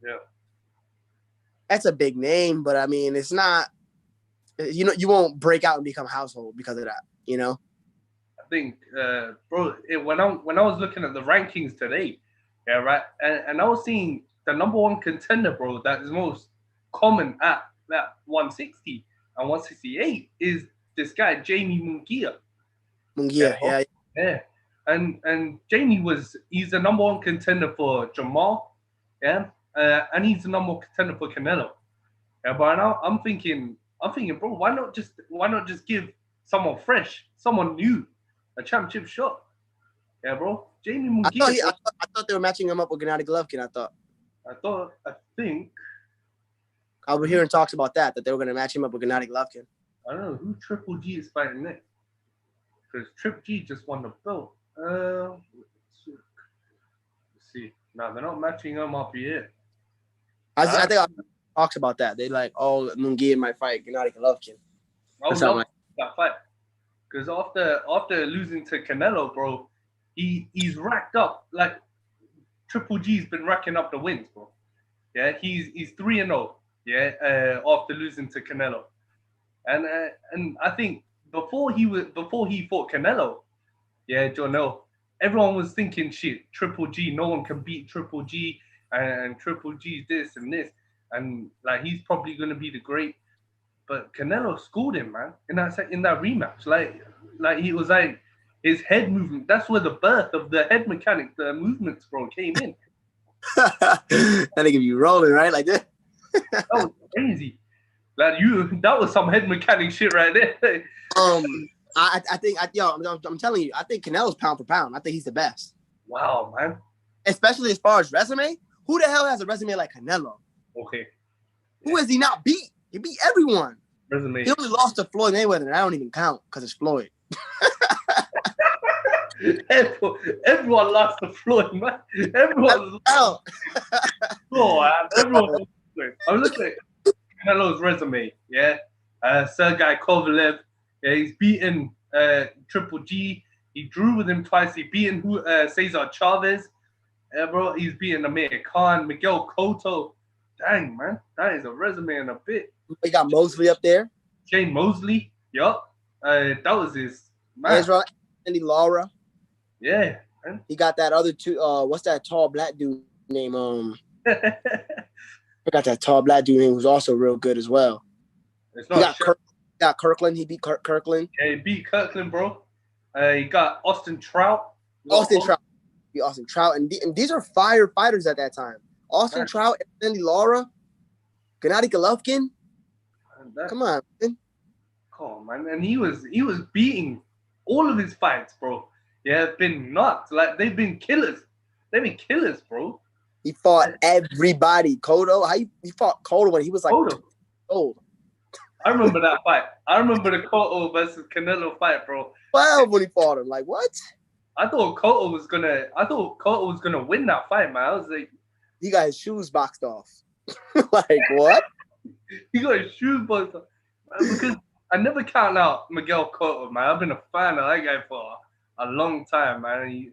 Yeah. That's a big name, but I mean, it's not, you won't break out and become household because of that, you know? I think, bro, when I was looking at the rankings today, yeah, right, and I was seeing the number one contender, bro, that is most common at that 160 and 168 is this guy, Jamie Munguia. Yeah. Yeah. And Jamie he's the number one contender for Jamal, yeah, and he's the number one contender for Canelo. Yeah, but now I'm thinking, bro, why not just give someone fresh, someone new, a championship shot? Yeah, bro. Jamie Munguia. I thought they were matching him up with Gennady Golovkin. I think. I was hearing talks about that they were going to match him up with Gennady Golovkin. I don't know who Triple G is fighting next. Because Triple G just won the belt. Let's see. No, they're not matching him up yet. I think talks about that. They like, Munguia might fight Gennady Golovkin. That fight. Because after losing to Canelo, bro, he's racked up, like, Triple G's been racking up the wins, bro. Yeah, he's 3-0. Yeah, after losing to Canelo, and I think before he fought Canelo, yeah, Jornel, everyone was thinking, shit, Triple G, no one can beat Triple G, and Triple G this and this, and like he's probably gonna be the great. But Canelo schooled him, man, in that rematch. Like he was like his head movement. That's where the birth of the head mechanic, the movements, bro, came in. That nigga be rolling, right? Like this. That was crazy. Like that was some head mechanic shit right there. I think, I'm telling you, I think Canelo's pound for pound. I think he's the best. Wow, man. Especially as far as resume. Who the hell has a resume like Canelo? Okay. Who has he not beat? He beat everyone. Resume. He only lost to Floyd Mayweather, and I don't even count because it's Floyd. Everyone lost to Floyd, man. Everyone lost. Everyone lost to Floyd. I'm looking at Canelo's resume. Yeah. Sergey Kovalev. Yeah, he's beaten Triple G. He drew with him twice. He beaten Cesar Chavez. Bro, he's beaten Amir Khan, Miguel Cotto. Dang, man. That is a resume and a bit. We got Mosley up there. Shane Mosley. Yup. That was his man. Ezra, Andy Lara. Yeah, man. He got that other two. What's that tall black dude name? Forgot that tall black dude name who's also real good as well. It's not got Kirkland. He beat Kirkland. Yeah, he beat Kirkland, bro. He got Austin Trout. Austin Trout. And these are fighters at that time. Austin Trout, Andy Lara, Gennady Golovkin. Come on, man. Come on, man. And he was beating all of his fights, bro. Yeah, been nuts. Like they've been killers. They've been killers, bro. He fought everybody. Cotto, he fought Cotto when he was like old. I remember that fight. I remember the Cotto versus Canelo fight, bro. 12 when he fought him. Like what? I thought Cotto was gonna win that fight, man. I was like, he got his shoes boxed off. Like what? He got his shoes boxed off. Man, because I never count out Miguel Cotto, man. I've been a fan of that guy for a long time, man.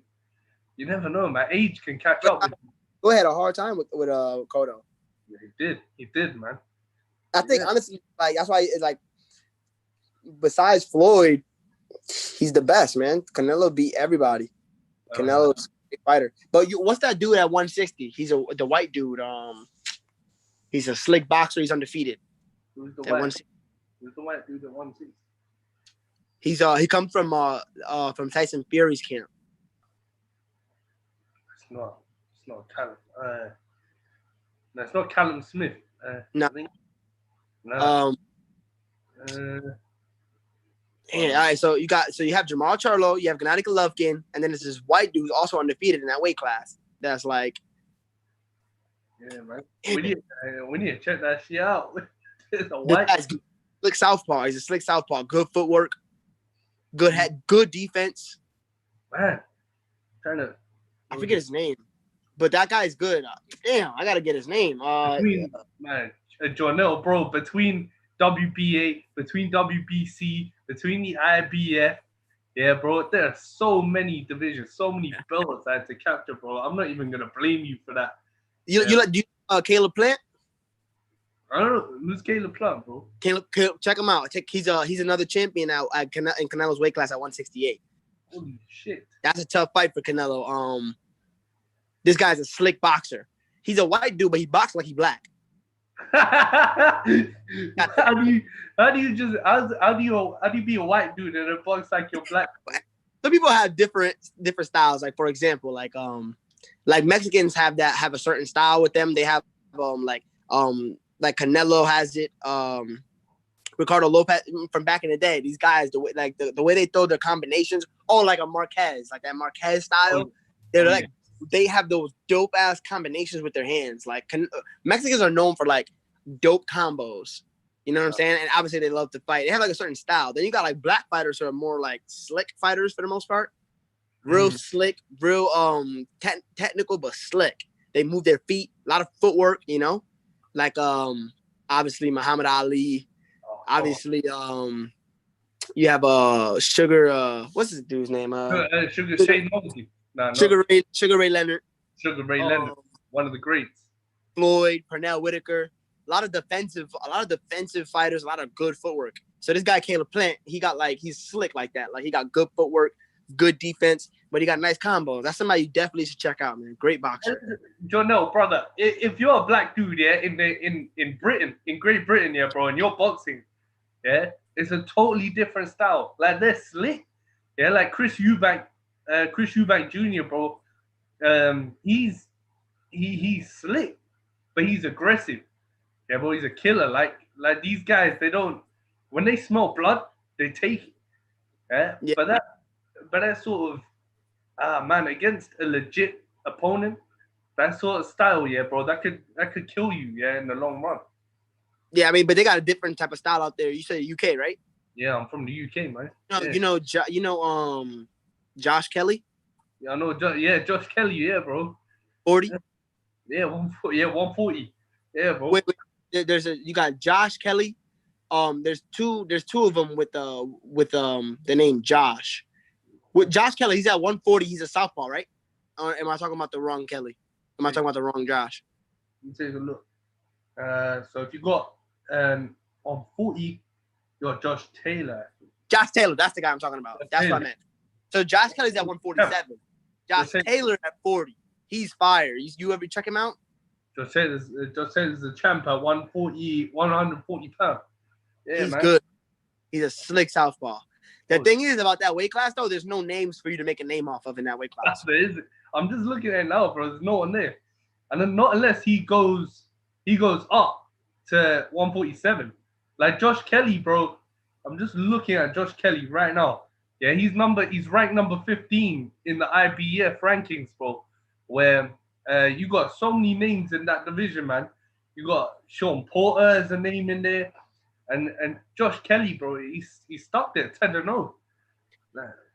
You never know, man. Age can catch up with you. Who had a hard time with Cotto? Yeah, he did, man. I think honestly, like that's why it's like besides Floyd, he's the best, man. Canelo beat everybody. Canelo's a fighter. But what's that dude at 160? He's the white dude. He's a slick boxer. He's undefeated. Who's the white dude at 160? He comes from Tyson Fury's camp. It's not Callum. No, it's not Callum Smith. No. No. Yeah, all right. So you have Jamal Charlo, you have Gennady Golovkin, and then there's this white dude who's also undefeated in that weight class. That's like, yeah, man. We need to check that shit out. It's a white slick southpaw. He's a slick southpaw. Good footwork, good head, good defense. Man, I forget his name, but that guy's good. Damn, I gotta get his name. Jornel, bro, between WBA, between WBC, between the IBF, yeah, bro, there are so many divisions, so many belts I had to capture, bro. I'm not even gonna blame you for that. You Caleb Plant? I don't know who's Caleb Plant, bro. Caleb, check him out. He's another champion now in Canelo's weight class at 168. Holy shit, that's a tough fight for Canelo. This guy's a slick boxer. He's a white dude, but he boxes like he's black. How do you be a white dude and it box like you're black? Some people have different styles. Like for example, like Mexicans have a certain style with them. They have like Canelo has it. Ricardo Lopez from back in the day. These guys, the way they throw their combinations, like a Marquez, like that Marquez style. They have those dope ass combinations with their hands. Like Mexicans are known for like dope combos. You know what I'm saying? And obviously they love to fight. They have like a certain style. Then you got like black fighters who are more like slick fighters for the most part. Real slick, real technical but slick. They move their feet, a lot of footwork, you know? Like obviously Muhammad Ali. Obviously you have Sugar what's this dude's name? Sugar Shane Mosley. Sugar Ray Leonard. Sugar Ray Leonard, one of the greats. Floyd, Pernell Whitaker, a lot of defensive fighters, a lot of good footwork. So this guy Caleb Plant, he's slick like that. Like he got good footwork, good defense, but he got nice combos. That's somebody you definitely should check out, man. Great boxer. Jornel, brother, if you're a black dude, yeah, in Britain, in Great Britain, yeah, bro, and you're boxing, yeah, it's a totally different style. Like they're slick, yeah, like Chris Eubank Jr., bro. He's slick, but he's aggressive. Yeah, bro, he's a killer. Like these guys, they don't when they smell blood, they take it. Yeah, Yeah. but that sort of man against a legit opponent, that sort of style, yeah, bro, that could kill you, yeah, in the long run. Yeah, I mean, but they got a different type of style out there. You say UK, right? Yeah, I'm from the UK, man. No, Yeah, Josh Kelly, yeah I know. Yeah, Josh Kelly, yeah, bro. 40. Yeah, 140. Yeah, 140. Yeah, bro. Wait, you got Josh Kelly. There's two of them with the name Josh. With Josh Kelly, he's at 140. He's a southpaw, right? Or am I talking about the wrong Kelly? Am I talking about the wrong Josh? Let me take a look. So if you got on 40, you got Josh Taylor. Josh Taylor, that's the guy I'm talking about. That's what I meant. So Josh Kelly's at 147. Josh Taylor at 40. He's fire. You ever check him out? Josh Taylor's the champ at 140 pounds. Yeah, He's man. good. He's a slick southpaw. The thing is about that weight class, though, there's no names for you to make a name off of in that weight class. There is. I'm just looking at it now, bro. There's no one there, and then not unless he goes up to 147. Like Josh Kelly, bro. I'm just looking at Josh Kelly right now. Yeah, he's ranked number 15 in the IBF rankings, bro. Where you got so many names in that division, man. You got Sean Porter as a name in there, and Josh Kelly, bro. He's stuck there 10-0.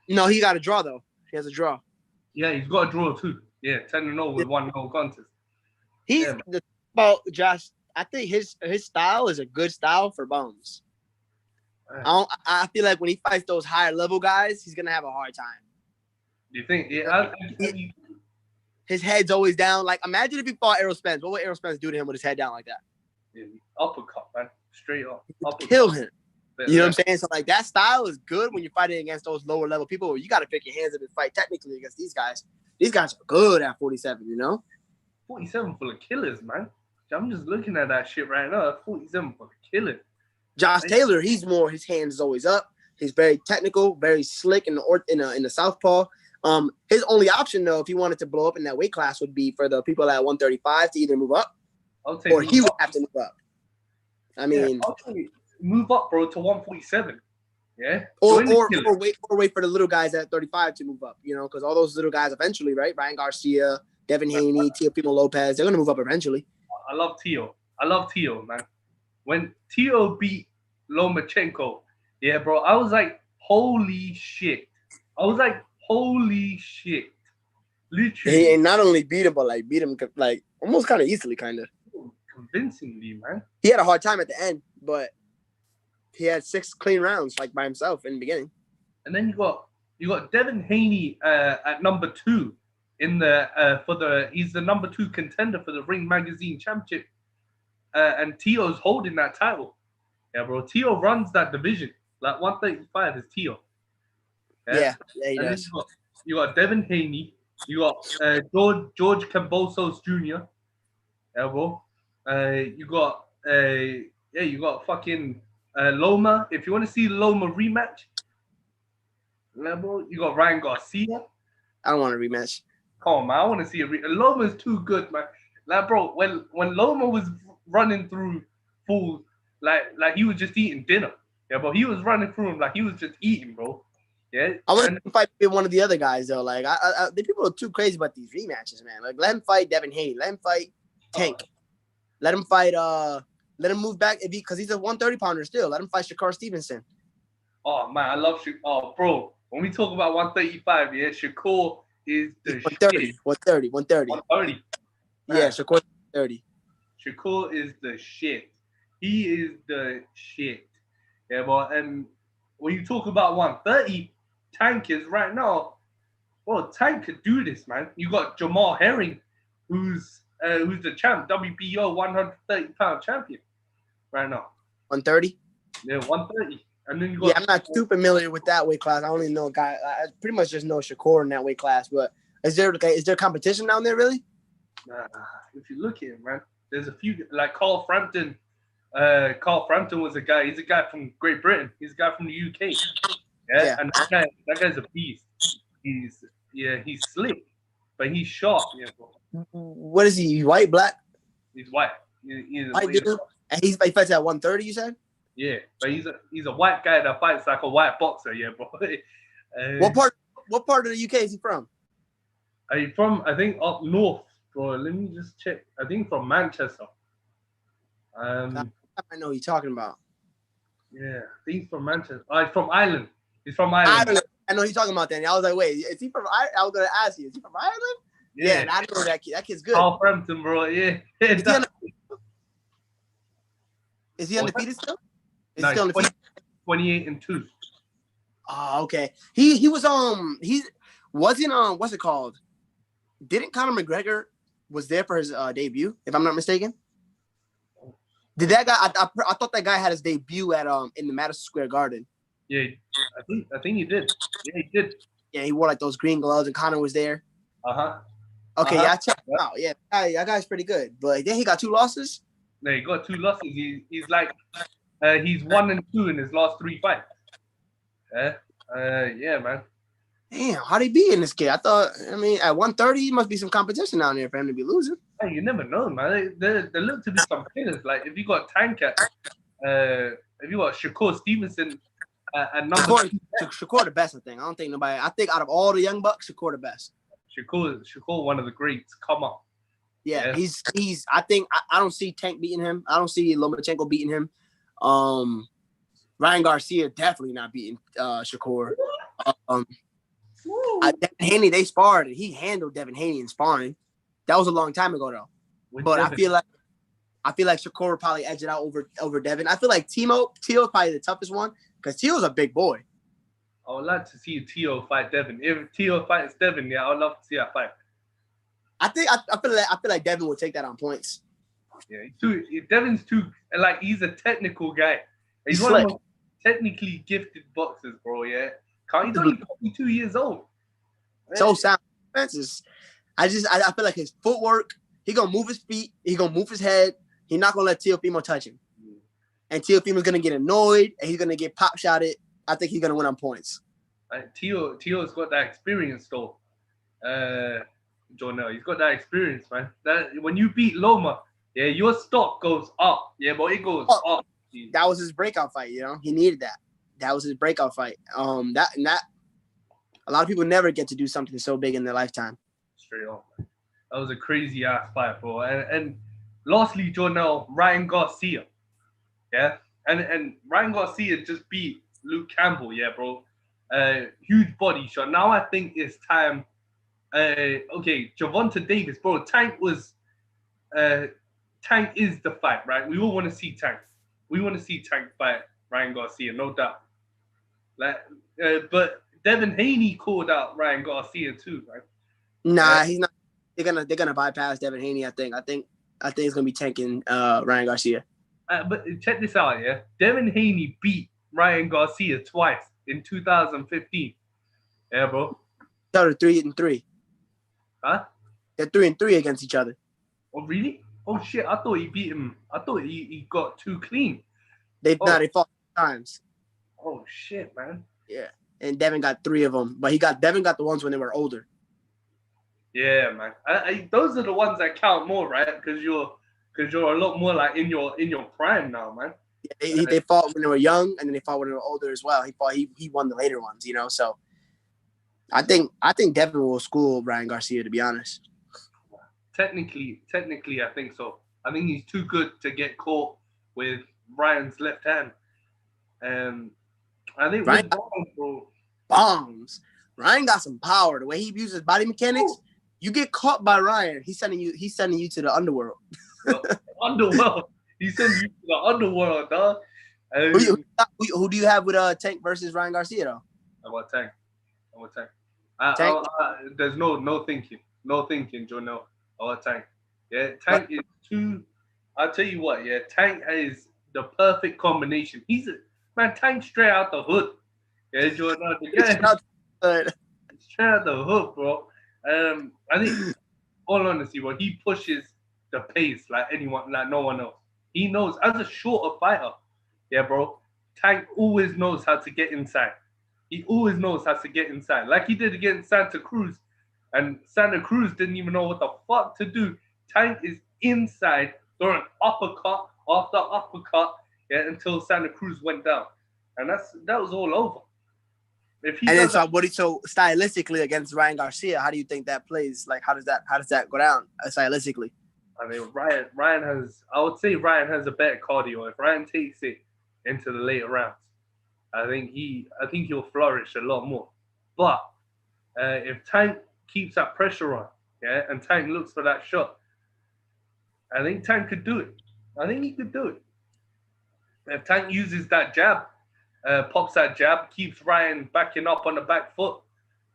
No, he got a draw though. He has a draw. Yeah, he's got a draw too. Yeah, 10-0 with 1-0 contest. He's about Josh. I think his style is a good style for bones. I feel like when he fights those higher level guys, he's gonna have a hard time. You think? Yeah, his head's always down. Like imagine if he fought Errol Spence. What would Errol Spence do to him with his head down like that? Yeah, uppercut, man, straight up. Kill him. You know what I'm saying? So like that style is good when you're fighting against those lower level people. You got to pick your hands up and fight technically against these guys. These guys are good at 47. You know, 47 full of killers, man. I'm just looking at that shit right now. 47 full of killers. Josh Taylor, he's more. His hands is always up. He's very technical, very slick in the southpaw. His only option though, if he wanted to blow up in that weight class, would be for the people at 135 to either move up, or he would have to move up. I mean, move up, bro, to 147. Yeah, or wait for the little guys at 35 to move up. You know, because all those little guys eventually, right? Ryan Garcia, Devin Haney, Teofimo Lopez, they're gonna move up eventually. I love Teo, man. When Teo beat Lomachenko, yeah, bro, I was like, holy shit. Literally. He not only beat him, but like beat him like almost kind of easily, kind of. Convincingly, man. He had a hard time at the end, but he had 6 clean rounds like by himself in the beginning. And then you got Devin Haney at number 2 in the he's the number 2 contender for the Ring Magazine Championship. And Teo's holding that title. Yeah, bro. Teo runs that division. Like 135 is Teo. Yeah, he does. You got Devin Haney. You got George Cambosos Jr. Yeah, bro. You got fucking Loma. If you want to see Loma rematch, yeah, bro, you got Ryan Garcia. I don't want a rematch. Come on, man. I want to see Loma's too good, man. Like, bro, when Loma was running through fools, like he was just eating dinner. Yeah, bro. He was running through him like he was just eating, bro. Yeah. I want to fight with one of the other guys though. Like, the people are too crazy about these rematches, man. Like, let him fight Devin Haney. Let him fight Tank. Let him fight. Let him move back because he's a 130 pounder still. Let him fight Shakur Stevenson. Oh man, I love Shakur. Oh, bro. When we talk about 135, yeah, Shakur is the 130. shit. 130. 130. Yeah, Shakur 30. Shakur is the shit. He is the shit. Yeah, but and when you talk about 130, Tank is right now. Well, Tank could do this, man. You got Jamal Herring, who's the champ, WBO 130-pound champion right now. 130? Yeah, 130. And then you got. Yeah, I'm not too familiar with that weight class. I only know a guy. I pretty much just know Shakur in that weight class. But is there competition down there really? If you look at it, man, there's a few like Carl Frampton. Carl Frampton was a guy. He's a guy from Great Britain. He's a guy from the UK. Yeah, Yeah. and that guy's a beast. He's slick, but he's sharp. Yeah, bro. What is he? White, black? He's white. White dude. And he fights at 130. You said? Yeah, but he's a white guy that fights like a white boxer. Yeah, bro. What part of the UK is he from? I think up north, bro. Let me just check. I think from Manchester. I know who you're talking about. Yeah, I think he's from Manchester. He's from Ireland. He's from Ireland. I know who you're talking about. Then I was like, wait, is he from Ireland? I was gonna ask you, is he from Ireland? Yeah, and I know that kid. That kid's good. Carl Frampton, bro. Yeah. Is he undefeated still? No, still undefeated? 28-2. Oh, okay. He was wasn't what's it called? Didn't Conor McGregor was there for his debut, if I'm not mistaken? Did that guy? I thought that guy had his debut at in the Madison Square Garden. Yeah, I think he did. Yeah, he did. Yeah, he wore like those green gloves, and Conor was there. Uh-huh. Okay, yeah, I checked him out. Yeah, that guy's pretty good. But then he got 2 losses. No, he got 2 losses. He's like he's 1-2 in his last 3 fights. Yeah, man. Damn, how'd he be in this kid? At 130, must be some competition down there for him to be losing. Hey, you never know, man. There look to be some players. Like if you got Tank if you got Shakur Stevenson and number Shakur the best, I think. I don't think nobody. I think out of all the young bucks, Shakur the best. Shakur, one of the greats. Come on. Yeah, he's. I think I don't see Tank beating him. I don't see Lomachenko beating him. Ryan Garcia definitely not beating Shakur. Devin Haney, they sparred. He handled Devin Haney in sparring. That was a long time ago though. But Devin. I feel like Shakur would probably edge it out over Devin. I feel like Tio is probably the toughest one because Tio's a big boy. I would like to see Tio fight Devin. If Tio fights Devin, yeah, I would love to see that fight. I feel like Devin would take that on points. Yeah, Devin's too like he's a technical guy. He's one of the most technically gifted boxers, bro. Yeah, he's only 22 years old. So sound defenses. I feel like his footwork. He gonna move his feet. He gonna move his head. He's not gonna let Teofimo touch him. And Teofimo's gonna get annoyed and he's gonna get pop shotted. I think he's gonna win on points. Tio's got that experience though. Jornel, he's got that experience, man. That when you beat Loma, yeah, your stock goes up. Yeah, but it goes up. That was his breakout fight, you know. He needed that. That was his breakout fight. That a lot of people never get to do something so big in their lifetime. Straight up. That was a crazy ass fight, bro. And lastly, Jornel, Ryan Garcia. Yeah. And Ryan Garcia just beat Luke Campbell, yeah, bro. Huge body shot. Now I think it's time. Okay, Gervonta Davis, bro. Tank is the fight, right? We all want to see Tank. We want to see Tank fight Ryan Garcia, no doubt. But Devin Haney called out Ryan Garcia too, right? Nah, he's not. They're gonna bypass Devin Haney. I think it's gonna be tanking Ryan Garcia. But check this out, yeah. Devin Haney beat Ryan Garcia twice in 2015. Yeah, bro. They're 3-3. Huh? They're 3-3 against each other. Oh, really? Oh shit! I thought he beat him. I thought he got 2 clean. They fought times. Oh shit, man. Yeah, and Devin got 3 of them, but Devin got the ones when they were older. Yeah, man. Those are the ones that count more, right? Because you're a lot more like in your prime now, man. Yeah, they fought when they were young, and then they fought when they were older as well. He won the later ones, you know. So I think Devin will school Ryan Garcia, to be honest. Technically, I think so. I think he's too good to get caught with Ryan's left hand. I think Ryan, bro. Bombs. Ryan got some power. The way he uses body mechanics, you get caught by Ryan, he's sending you to the underworld. Underworld. He's sending you to the underworld, dog. Who do you have with Tank versus Ryan Garcia though? I want Tank. There's no thinking. No thinking, Jornel. I want Tank. Yeah, Tank is too. I'll tell you what. Yeah, Tank is the perfect combination. Man, Tank straight out the hood. Yeah, Jordan. Shout out to- Straight out the hood, bro. I think, all honesty, bro, he pushes the pace like anyone, like no one else. He knows as a shorter fighter. Yeah, bro. Tank always knows how to get inside. He always knows how to get inside, like he did against Santa Cruz, and Santa Cruz didn't even know what the fuck to do. Tank is inside, throwing uppercut after uppercut, yeah, until Santa Cruz went down, and that was all over. If he And then does that, so stylistically against Ryan Garcia, how do you think that plays? Like how does that go down stylistically? I mean, Ryan has, I would say Ryan has a better cardio. If Ryan takes it into the later rounds, I think he'll flourish a lot more. But if Tank keeps that pressure on, yeah, and Tank looks for that shot, I think Tank could do it. I think he could do it. If Tank uses that jab, pops that jab, keeps Ryan backing up on the back foot,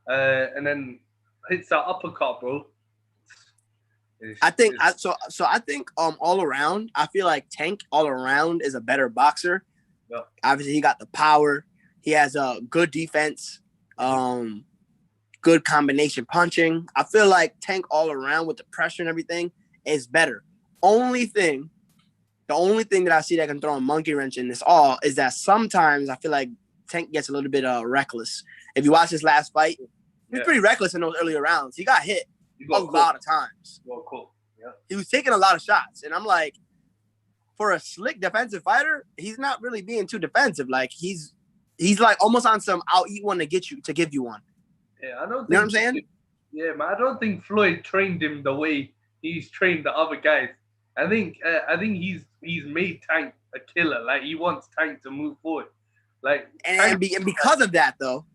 and then hits that uppercut, bro. I think I think all around, I feel like Tank all around is a better boxer. Yeah. Obviously, he got the power. He has a good defense, good combination punching. I feel like Tank all around with the pressure and everything is better. The only thing that I see that can throw a monkey wrench in this all is that sometimes I feel like Tank gets a little bit reckless. If you watch his last fight, he was pretty reckless in those earlier rounds. He got hit a lot of times. Yeah. He was taking a lot of shots, and I'm like, for a slick defensive fighter, he's not really being too defensive. Like he's like almost on some I'll eat one to give you one. Yeah, I don't. You know what I'm saying? Yeah, man. I don't think Floyd trained him the way he's trained the other guys. I think he's made Tank a killer. Like he wants Tank to move forward. Like and because of that though,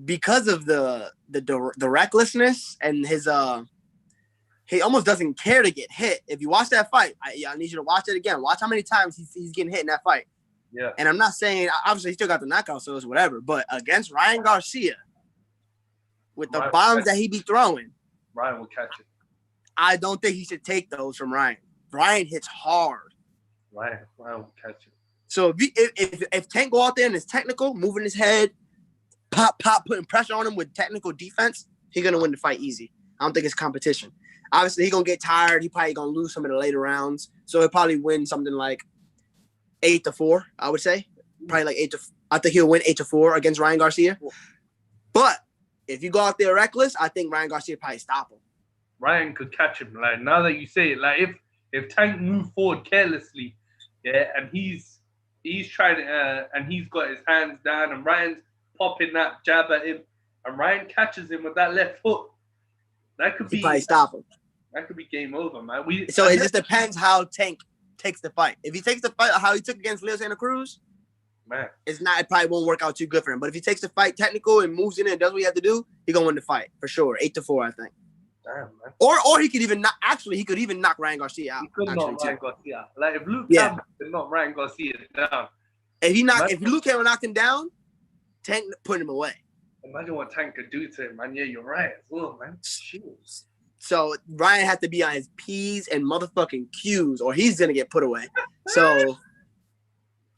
because of the recklessness and his he almost doesn't care to get hit. If you watch that fight, I need you to watch it again. Watch how many times he's getting hit in that fight. Yeah. And I'm not saying, obviously he still got the knockout, so it's whatever. But against Ryan Garcia, with the bombs that he be throwing, Ryan will catch it. I don't think he should take those from Ryan. Ryan hits hard. Ryan will catch it. So if Tank go out there and is technical, moving his head, pop, putting pressure on him with technical defense, he's gonna win the fight easy. I don't think it's competition. Obviously, he's gonna get tired. He probably gonna lose some of the later rounds, so he'll probably win something like 8-4. I would say probably like 8-4. I think he'll win 8-4 against Ryan Garcia. But if you go out there reckless, I think Ryan Garcia probably stop him. Ryan could catch him. Like now that you say it, like if Tank move forward carelessly, yeah, and he's trying to, and he's got his hands down, and Ryan's popping that jab at him, and Ryan catches him with that left foot, that could be probably stop him. That could be game over, man. It just depends how Tank takes the fight. If he takes the fight how he took against Leo Santa Cruz, man, it probably won't work out too good for him. But if he takes the fight technical and moves in and does what he has to do, he's gonna win the fight for sure. 8-4, I think. Damn, man. Or he could even knock Ryan Garcia out. He could knock Ryan Garcia. Like if Luke Campbell could knock Ryan Garcia down. If Luke Campbell knocked him down, Tank put him away. Imagine what Tank could do to him, man. Yeah, you're right as well, man. Jeez. So Ryan had to be on his P's and motherfucking Q's, or he's gonna get put away. So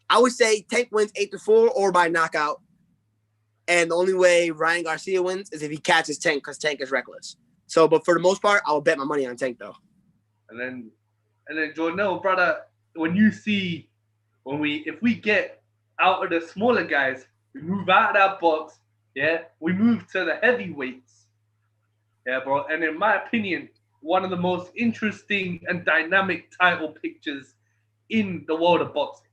I would say Tank wins 8-4 or by knockout. And the only way Ryan Garcia wins is if he catches Tank, because Tank is reckless. So, but for the most part, I will bet my money on Tank though. And then Jornel, brother, if we get out of the smaller guys, we move out of that box, yeah, we move to the heavyweights. Yeah, bro. And in my opinion, one of the most interesting and dynamic title pictures in the world of boxing.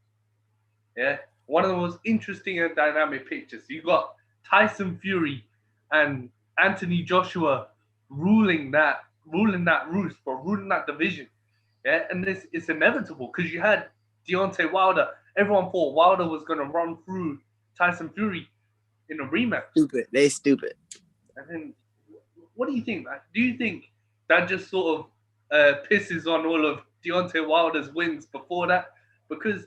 Yeah, one of the most interesting and dynamic pictures. You got Tyson Fury and Anthony Joshua ruling that roost, or ruling that division. Yeah, and this is inevitable because you had Deontay Wilder. Everyone thought Wilder was gonna run through Tyson Fury in a rematch. They stupid. And then, what do you think, man? Do you think that just sort of pisses on all of Deontay Wilder's wins before that? Because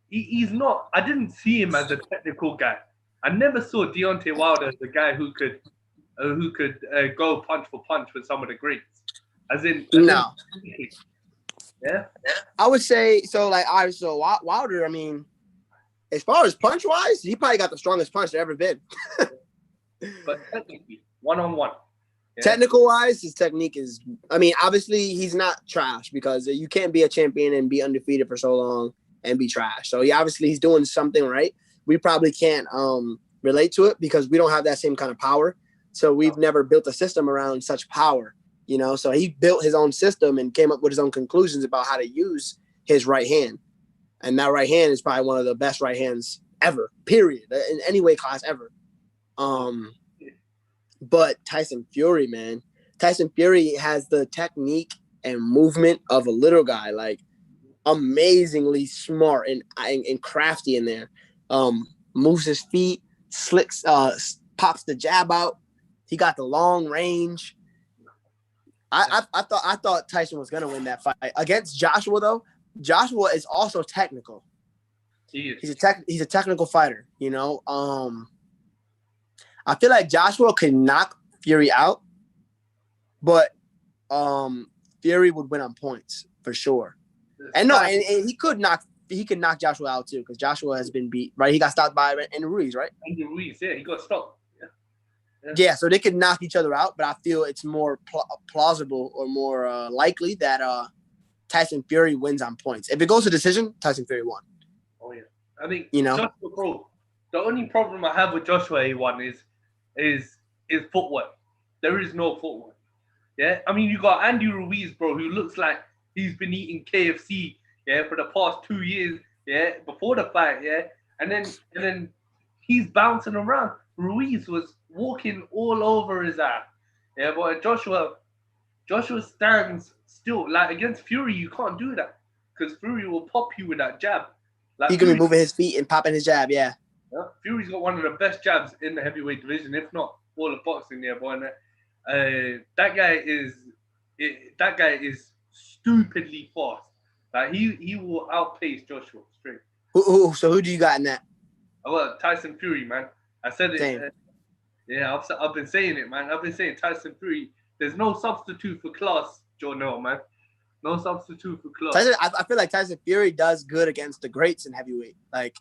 he's not. I didn't see him as a technical guy. I never saw Deontay Wilder as a guy who could go punch for punch with some of the greats. No. Yeah. I would say so. Like, so Wilder. I mean, As far as punch wise, he probably got the strongest punch there ever been. But technically, one-on-one. Yeah. Technical wise, his technique is. I mean, obviously, he's not trash because you can't be a champion and be undefeated for so long and be trash. So he's doing something right. We probably can't relate to it because we don't have that same kind of power. So we've never built a system around such power. So he built his own system and came up with his own conclusions about how to use his right hand. And that right hand is probably one of the best right hands ever, period, in any weight class ever. But Tyson Fury, man. Tyson Fury has the technique and movement of a little guy, like amazingly smart and crafty in there. Moves his feet, slicks, pops the jab out. He got the long range. I thought Tyson was gonna win that fight against Joshua though. Joshua is also technical. He's a technical fighter. I feel like Joshua could knock Fury out, but Fury would win on points for sure. And he could knock Joshua out too because Joshua has been beat, right? He got stopped by Andy Ruiz, right? Andy Ruiz, yeah, he got stopped. Yeah, so they could knock each other out, but I feel it's more plausible or more likely that Tyson Fury wins on points. If it goes to decision, Tyson Fury won. Oh yeah, I think Joshua, bro. The only problem I have with Joshua A1 is footwork. There is no footwork. Yeah, I mean you got Andy Ruiz, bro, who looks like he's been eating KFC, for the past 2 years, before the fight, and then he's bouncing around. Ruiz was walking all over his ass, but Joshua stands still. Like against Fury, you can't do that because Fury will pop you with that jab. Like he can be moving his feet and popping his jab, yeah. Fury's got one of the best jabs in the heavyweight division, if not all of boxing there, boy. That guy is stupidly fast. Like he will outpace Joshua straight. So who do you got in that? I got Tyson Fury, man. I said it. Same. I've been saying it, man. I've been saying Tyson Fury. There's no substitute for class, Jornel, man. No substitute for class. I feel like Tyson Fury does good against the greats in heavyweight. Like,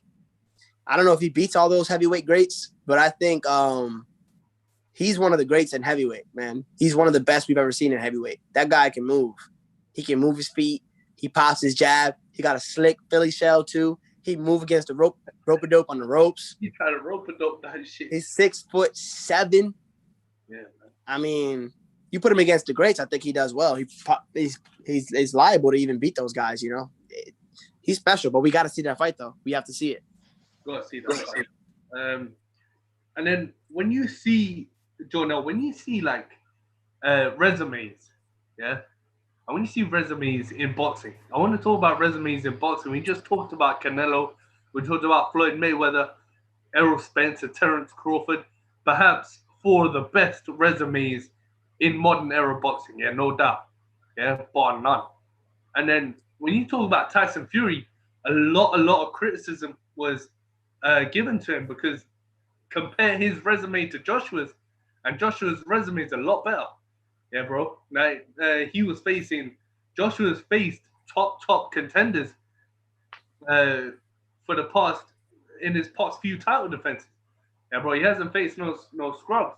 I don't know if he beats all those heavyweight greats, but I think he's one of the greats in heavyweight, man. He's one of the best we've ever seen in heavyweight. That guy can move. He can move his feet. He pops his jab. He got a slick Philly shell, too. He move against the rope-a-dope on the ropes. He tried to rope-a-dope that shit. He's 6'7". Yeah, man. I mean, you put him against the greats, I think he does well. He's liable to even beat those guys, He's special, but we got to see that fight, though. We have to see it. Got to see that fight. And then when you see, Jornel, like resumes, and when you see resumes in boxing, I want to talk about resumes in boxing. We just talked about Canelo. We talked about Floyd Mayweather, Errol Spence, and Terence Crawford. Perhaps four of the best resumes in modern era boxing, no doubt. Bar none. And then when you talk about Tyson Fury, a lot of criticism was given to him because compare his resume to Joshua's, and Joshua's resume is a lot better. Yeah, bro. Like Joshua's faced top contenders for the past few title defenses. Yeah, bro. He hasn't faced no scrubs.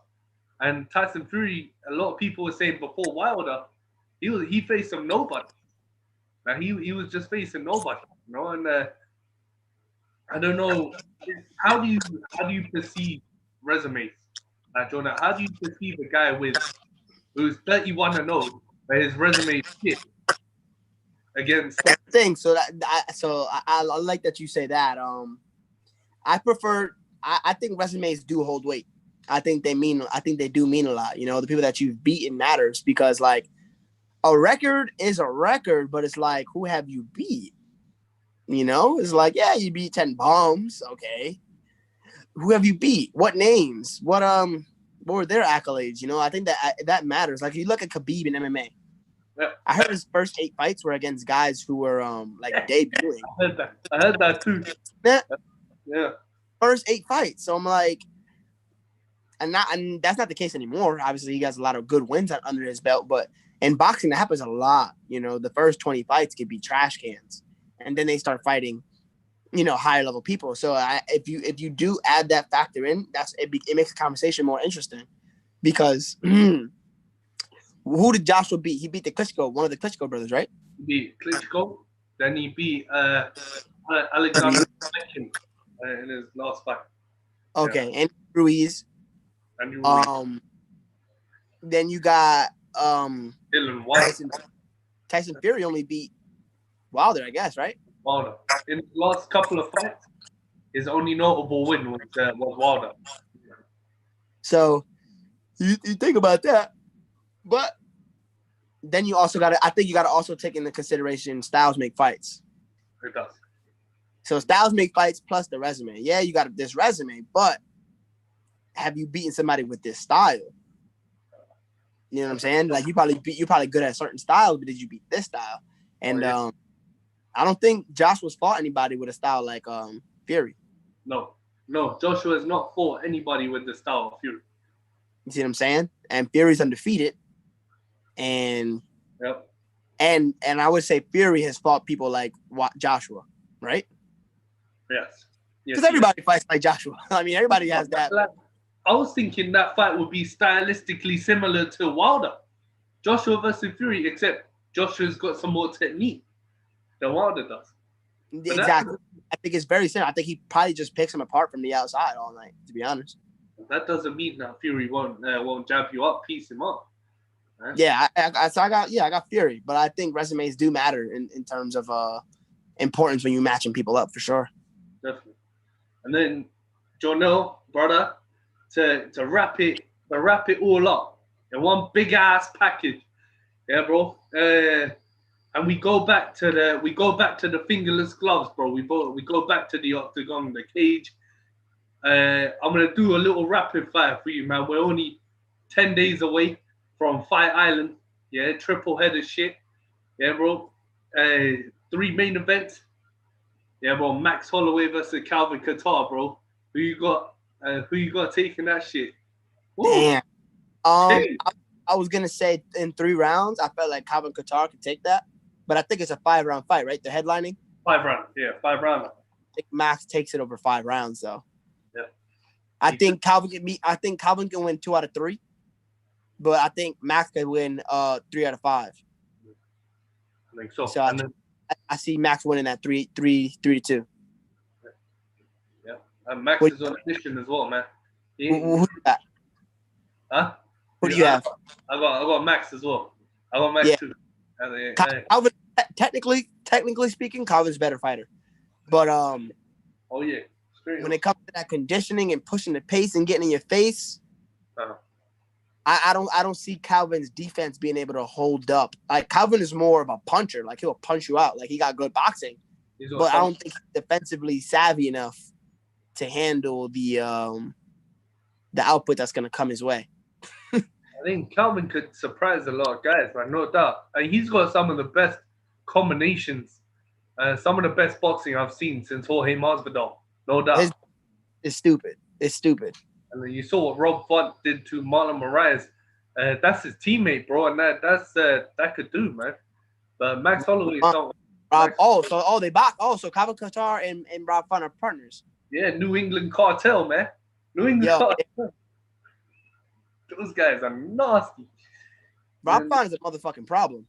And Tyson Fury, a lot of people were saying before Wilder, he faced some nobody. Like he was just facing nobody, And I don't know, how do you perceive resumes, Jonah? How do you perceive a guy who's 31-0, but his resume is shit against thing? So I like that you say that. I think resumes do hold weight. I think they do mean a lot. The people that you've beaten matters because like a record is a record, but it's like, who have you beat? It's like, yeah, you beat 10 bombs. Okay. Who have you beat? What names? What were their accolades? I think that matters. Like, if you look at Khabib in MMA, I heard his first 8 fights were against guys who were debuting. I heard that too. Yeah. First 8 fights. So I'm like, and that's not the case anymore. Obviously, he has a lot of good wins under his belt, but in boxing, that happens a lot. The first 20 fights could be trash cans. And then they start fighting higher level people. So if you do add that factor in, it makes the conversation more interesting because who did Joshua beat? He beat one of the Klitschko brothers, right? He beat Klitschko, then he beat Alexander Pekin in his last fight. Okay, and Ruiz. And Ruiz. Then you got Dylan White. Tyson Fury only beat Wilder, I guess, right? Wilder. In the last couple of fights, his only notable win was Wilder. So you think about that, but then you also got to. I think you got to also take into consideration styles make fights. It does. So styles make fights plus the resume. Yeah, you got this resume, but have you beaten somebody with this style? You know what I'm saying? Like you're probably good at certain styles, but did you beat this style? And I don't think Joshua's fought anybody with a style like Fury. No, Joshua has not fought anybody with the style of Fury. You see what I'm saying? And Fury's undefeated. And and I would say Fury has fought people like Joshua, right? Yes. Because everybody fights like Joshua. I mean, everybody has that. I was thinking that fight would be stylistically similar to Wilder. Joshua versus Fury, except Joshua's got some more technique than Wilder does. Exactly. I think it's very similar. I think he probably just picks him apart from the outside all night, to be honest. That doesn't mean that Fury won't jab you up, piece him up. Right? Yeah, I got Fury, but I think resumes do matter in terms of importance when you're matching people up for sure. Definitely. And then Jornel, brother, to wrap it all up in one big ass package. Yeah, bro. And we go back to the fingerless gloves, bro. We go back to the octagon, the cage. I'm gonna do a little rapid fire for you, man. We're only 10 days away from Fight Island. Yeah, triple header shit. Yeah, bro. 3 main events. Yeah, bro. Max Holloway versus Calvin Kattar, bro. Who you got taking that shit? Woo. Damn. I was gonna say in 3 rounds. I felt like Calvin Kattar could take that, but I think it's a 5-round fight, right? The headlining. 5 rounds, yeah, 5 rounds. I think Max takes it over 5 rounds, though. Yeah. I think Calvin can win 2 out of 3, but I think Max can win 3 out of 5. I think so. So I see Max winning that 3-2. Yeah, and Max is on a mission as well, man. Who you got? Huh? Who do you have? I got Max as well. I got Max too. Calvin, technically speaking, Calvin's a better fighter, but oh yeah. When it comes to that conditioning and pushing the pace and getting in your face, I don't see Calvin's defense being able to hold up. Like Calvin is more of a puncher. Like he'll punch you out. Like he got good boxing, but I don't think he's defensively savvy enough to handle the output that's going to come his way. I think Calvin could surprise a lot of guys, man, no doubt. And he's got some of the best combinations, some of the best boxing I've seen since Jorge Masvidal, no doubt. It's stupid. And then you saw what Rob Font did to Marlon Moraes. That's his teammate, bro, and that could do, man. But Max Holloway is not. They box. So Calvin Kattar and Rob Font are partners. Yeah, New England cartel, man. New England cartel. Those guys are nasty. Rob Font is a motherfucking problem.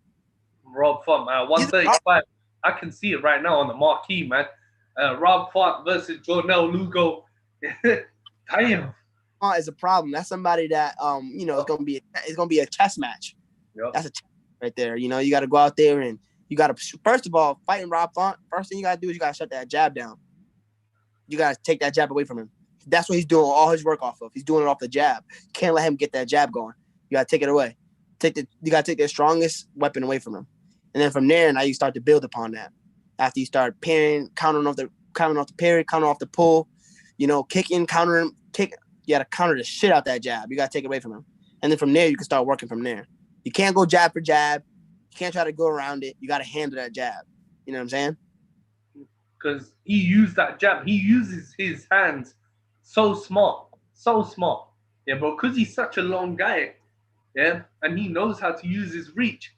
Rob Font, man. 135. I can see it right now on the marquee, man. Rob Font versus Jornel Lugo. Damn. Is a problem. That's somebody that it's gonna be a chess match. Yep. That's a chess right there. You got to go out there and you got to first of all fighting Rob Font. First thing you got to do is you got to shut that jab down. You got to take that jab away from him. That's what he's doing all his work off of. He's doing it off the jab. Can't let him get that jab going. You got to take it away. You got to take the strongest weapon away from him, and then from there, now you start to build upon that. After you start parrying, countering off the parry, countering off the pull, kicking, countering, kick. You got to counter the shit out that jab. You got to take it away from him, and then from there you can start working from there. You can't go jab for jab. You can't try to go around it. You got to handle that jab. You know what I'm saying? Because he used that jab. He uses his hands so smart. Yeah, bro, because he's such a long guy. Yeah, and he knows how to use his reach.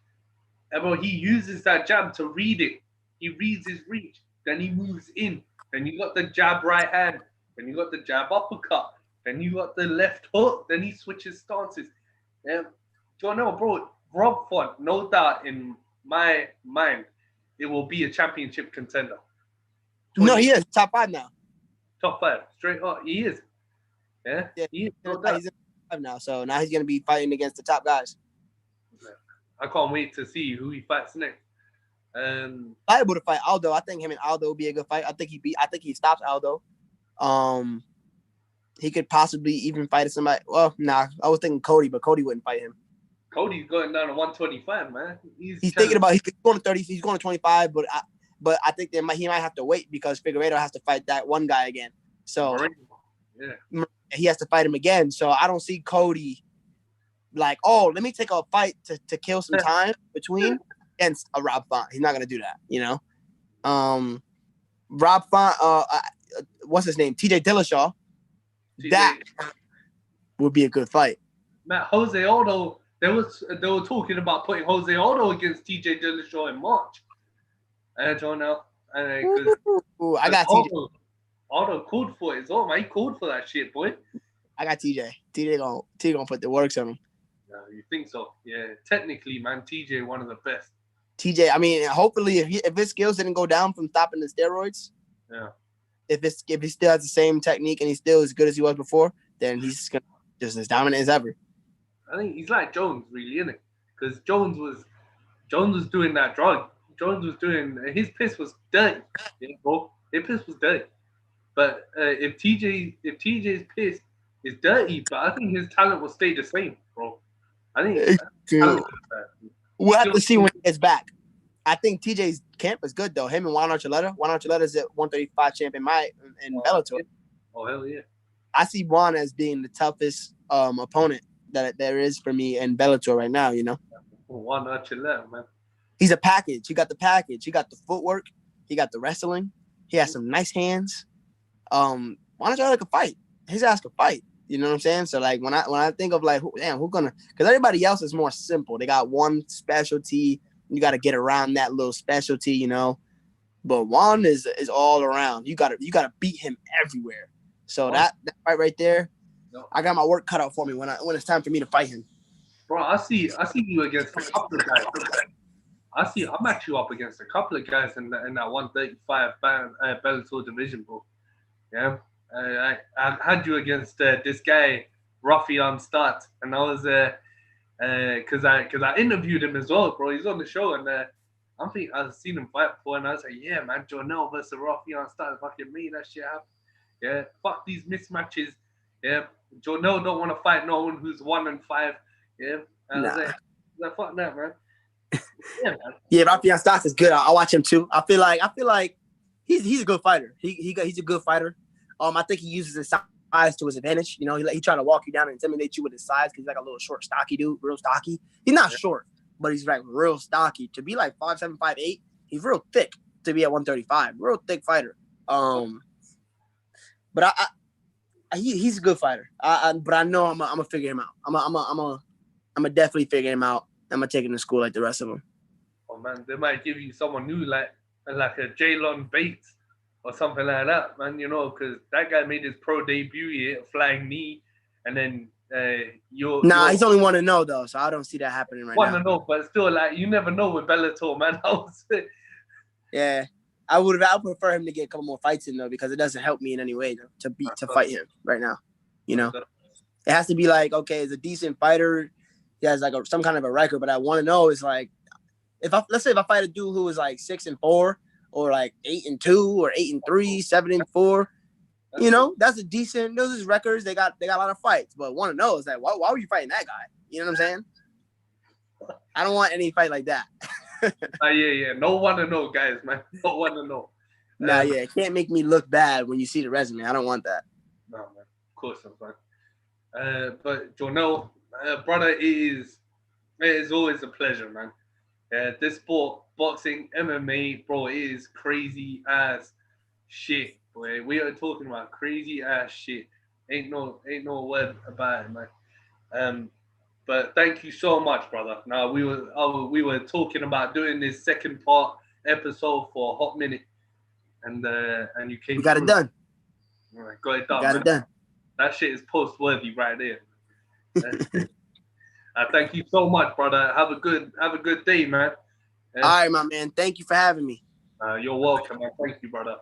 Yeah, bro, he uses that jab to read it. He reads his reach. Then he moves in. then you got the jab right hand, then you got the jab uppercut, then you got the left hook, then he switches stances. Yeah, Jornel, bro, Rob Font, no doubt in my mind, it will be a championship contender. No, he is top 5 now. Top 5, straight up, he is. Yeah, he is, no doubt. He's in top 5 now, so now he's gonna be fighting against the top guys. I can't wait to see who he fights next. Liable to fight Aldo. I think him and Aldo will be a good fight. I think he stops Aldo. He could possibly even fight somebody. Well, nah, I was thinking Cody, but Cody wouldn't fight him. Cody's going down to 125, man. He's thinking about he's going to 30. He's going to 25, but I think he might have to wait because Figueiredo has to fight that one guy again. So he has to fight him again. So I don't see Cody like, oh, let me take a fight to kill some time between against a Rob Font. He's not going to do that, you know. Rob Font, what's his name? TJ Dillashaw. That would be a good fight. Matt, Jose Aldo, they were talking about putting Jose Aldo against TJ Dillashaw in March. I don't know. I got TJ. Aldo called for it as well, man. He called for that shit, boy. I got TJ. TJ gonna put the works on him. No, you think so? Yeah. Technically, man, TJ one of the best. TJ, I mean, hopefully, if his skills didn't go down from stopping the steroids, yeah. If he still has the same technique and he's still as good as he was before, then he's gonna just as dominant as ever. I think he's like Jones, really, isn't it? Because Jones was doing that drug. Jones was doing his piss was dirty, yeah, bro. His piss was dirty. But if TJ's piss is dirty, but I think his talent will stay the same, bro. I think we'll have to see when he gets back. I think TJ's camp is good though. Him and Juan Archuleta. Juan Archuleta is at 135 champ in Bellator. Oh hell yeah! I see Juan as being the toughest opponent that there is for me in Bellator right now. You know, Juan Archuleta, man. He's a package. He got the package. He got the footwork. He got the wrestling. He has some nice hands. Juan Archuleta could fight. His ass could fight. You know what I'm saying? So like when I think of like, who gonna? Because everybody else is more simple. They got one specialty. You got to get around that little specialty, you know. But Juan is all around. You got to beat him everywhere. So that fight right there, I got my work cut out for me when it's time for me to fight him. Bro, I see you against a couple of guys. I'm actually up against a couple of guys in that 135 Bellator division, bro. Yeah, I had you against this guy Rafian Start, and I was because I interviewed him as well, bro. He's on the show, and I think I've seen him fight before, and I was like, yeah, man, Jornel versus Rafian Start, fucking me, that shit happen. Yeah, fuck these mismatches. Yeah, Jornel don't want to fight no one who's 1-5. Yeah, and I was like, fuck that, man. Yeah, man. Yeah, Rafian Start is good. I'll watch him too. I feel like he's a good fighter. He's a good fighter. I think he uses his size to his advantage. You know, he trying to walk you down and intimidate you with his size because he's like a little short, stocky dude, real stocky. He's not short, but he's like real stocky. To be like 5'7", 5'8", he's real thick to be at 135. Real thick fighter. But he's a good fighter. But I know I'm gonna figure him out. I'm gonna definitely figure him out. I'm gonna take him to school like the rest of them. Oh man, they might give you someone new like a Jalen Bates or something like that, man. You know, because that guy made his pro debut here, flying knee, and then he's only 1-0 though, so I don't see that happening right now. 1-0, but still, like you never know with Bellator, man. Yeah, I prefer him to get a couple more fights in though, because it doesn't help me in any way to fight him right now. You know, it has to be like, okay, he's a decent fighter. He has like some kind of a record, but I want to know is like, let's say if I fight a dude who is like 6-4 or like 8-2 or 8-3, 7-4, you know, that's a decent. Those is records. They got a lot of fights, but want to know is that why were you fighting that guy? You know what I'm saying? I don't want any fight like that. Yeah. No 1-0 guys, man. No 1-0. Yeah, it can't make me look bad when you see the resume. I don't want that. No, man. Of course not, man. But Jornel, brother, it is always a pleasure, man. This sport, boxing, MMA, bro, it is crazy ass shit, boy. We are talking about crazy ass shit. Ain't no word about it, man. But thank you so much, brother. Now we were talking about doing this second part episode for a hot minute. and you came. We got through. it done. All right, got it done. Got it done. That shit is post-worthy right there. Thank you so much, brother. Have a good day, man. All right, my man. Thank you for having me. You're welcome, man. Thank you, brother.